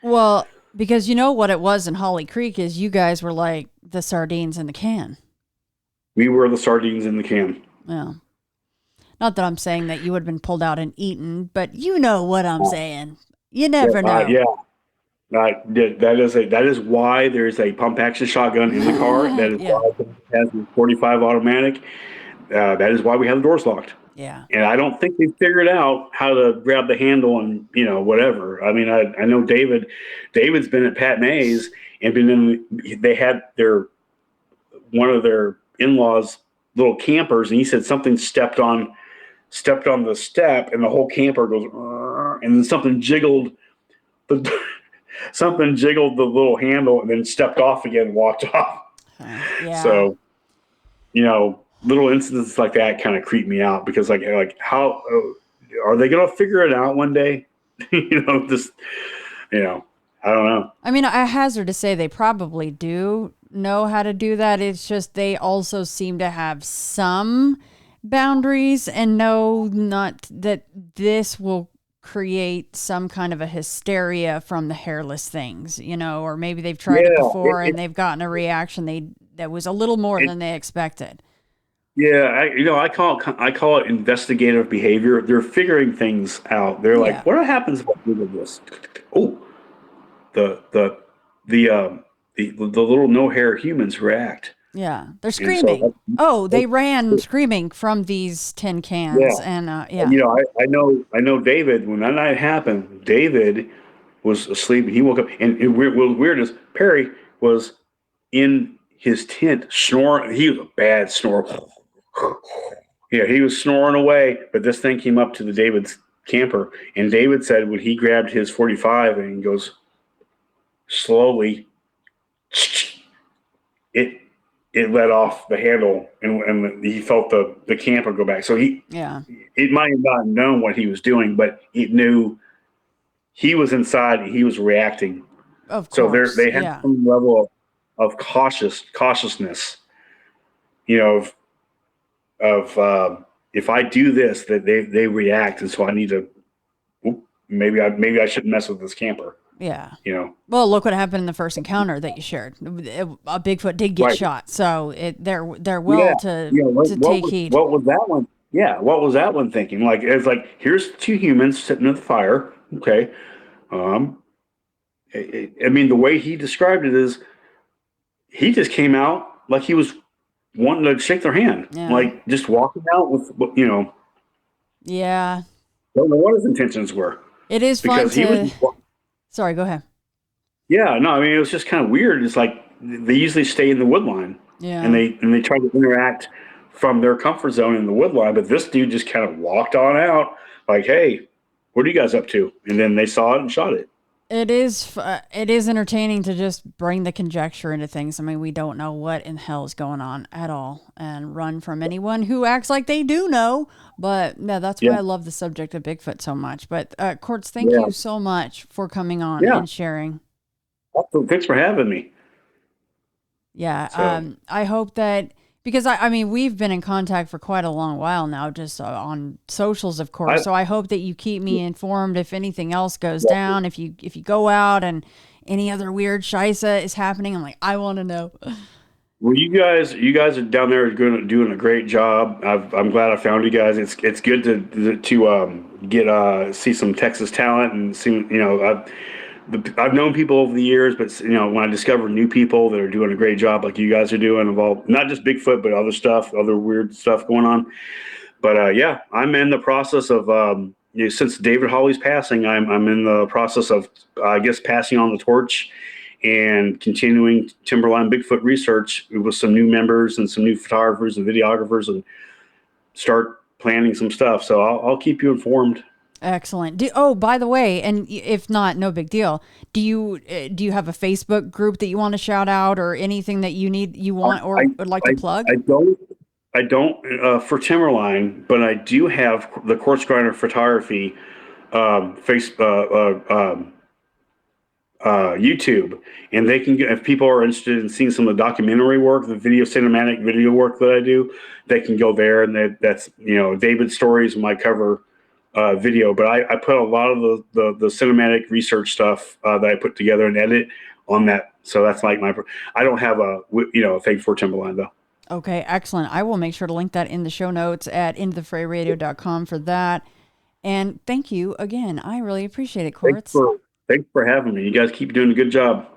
Well, because you know what it was in Holly Creek is you guys were like the sardines in the can. We were the sardines in the can. Yeah. Not that I'm saying that you would have been pulled out and eaten, but you know what I'm saying. You never know. Yeah. That is why there's a pump action shotgun in the car. That is Yeah. why it has a 45 automatic. That is why we have the doors locked. Yeah. And I don't think they figured out how to grab the handle and whatever. I mean, I know David's been at Pat May's and they had one of their in-laws little campers, and he said something stepped on the step, and the whole camper goes, and then something jiggled the something jiggled the little handle, and then stepped off again and walked off. Yeah. So, little incidents like that kind of creep me out because like how are they going to figure it out one day? Just I don't know. I mean, I hazard to say they probably do know how to do that. It's just they also seem to have some boundaries and know not that this will create some kind of a hysteria from the hairless things, or maybe they've tried it before and they've gotten a reaction that was a little more than they expected. Yeah, I call it investigative behavior. They're figuring things out. They're like, what happens if I do this? Oh, the little no hair humans react. Yeah, they're And so, screaming. Oh, they ran screaming from these tin cans, yeah, and and, yeah, I know David, when that night happened, David was asleep and he woke up. And what was weird is Perry was in his tent snoring. He was a bad snorer. Yeah, he was snoring away, but this thing came up to the David's camper, and David said when he grabbed his 45 and he goes slowly, it it let off the handle, and he felt the camper go back. So yeah, it might have not known what he was doing, but it knew he was inside and he was reacting. of So course, they had yeah. some level of cautiousness, you know, of if I do this, that they react, and so I need to maybe I shouldn't mess with this camper, Yeah. you know. Well, look what happened in the first encounter that you shared. A Bigfoot did get Right. shot, so they're Yeah. well to Yeah. take heed. What was that one? Yeah. What was that one thinking? Like, it's like, here's two humans sitting at the fire. Okay. Um, I mean, the way he described it is he just came out like he was wanting to shake their hand, Yeah. like just walking out with, Yeah. don't know what his intentions were, It is fun because he was, to. Sorry, go ahead. yeah, no, I mean, it was just kind of weird. It's like they usually stay in the wood line, and Yeah. they try to interact from their comfort zone in the wood line, but this dude just kind of walked on out, like, hey, what are you guys up to? And then they saw it and shot it. It is entertaining to just bring the conjecture into things. I mean, we don't know what in hell is going on at all, and run from anyone who acts like they do know. But yeah, that's why Yeah, I love the subject of Bigfoot so much. But Quartz, thank yeah, you so much for coming on yeah. and sharing. Thanks for having me. Yeah, So I hope that, because I mean, we've been in contact for quite a long while now, just on socials, of course. I, So I hope that you keep me informed if anything else goes down, if you go out and any other weird shisa is happening. I'm like, I want to know. well, you guys are down there doing a great job. I'm glad I found you guys. It's good to get see some Texas talent and see, I've known people over the years, but when I discover new people that are doing a great job like you guys are doing, involved not just Bigfoot but other stuff, other weird stuff going on. But yeah, I'm in the process of since David Hawley's passing, I'm in the process of I guess passing on the torch and continuing timberline Bigfoot research with some new members and some new photographers and videographers, and start planning some stuff. So I'll keep you informed. Excellent. Oh, by the way, and if not, no big deal. Do you have a Facebook group that you want to shout out, or anything that you want or I, would like to I, plug? I don't for Timberline, but I do have the Quartz Grinder Photography face YouTube, and they can get, if people are interested in seeing some of the documentary work, the cinematic video work that I do, they can go there, and that's David's stories might cover video, but I put a lot of the cinematic research stuff that I put together and edit on that. So that's like I don't have a thing for Timberline though. Okay, excellent. I will make sure to link that in the show notes at intofrayradio.com for that. And thank you again. I really appreciate it, Thanks Quartz. for thanks for having me. You guys keep doing a good job.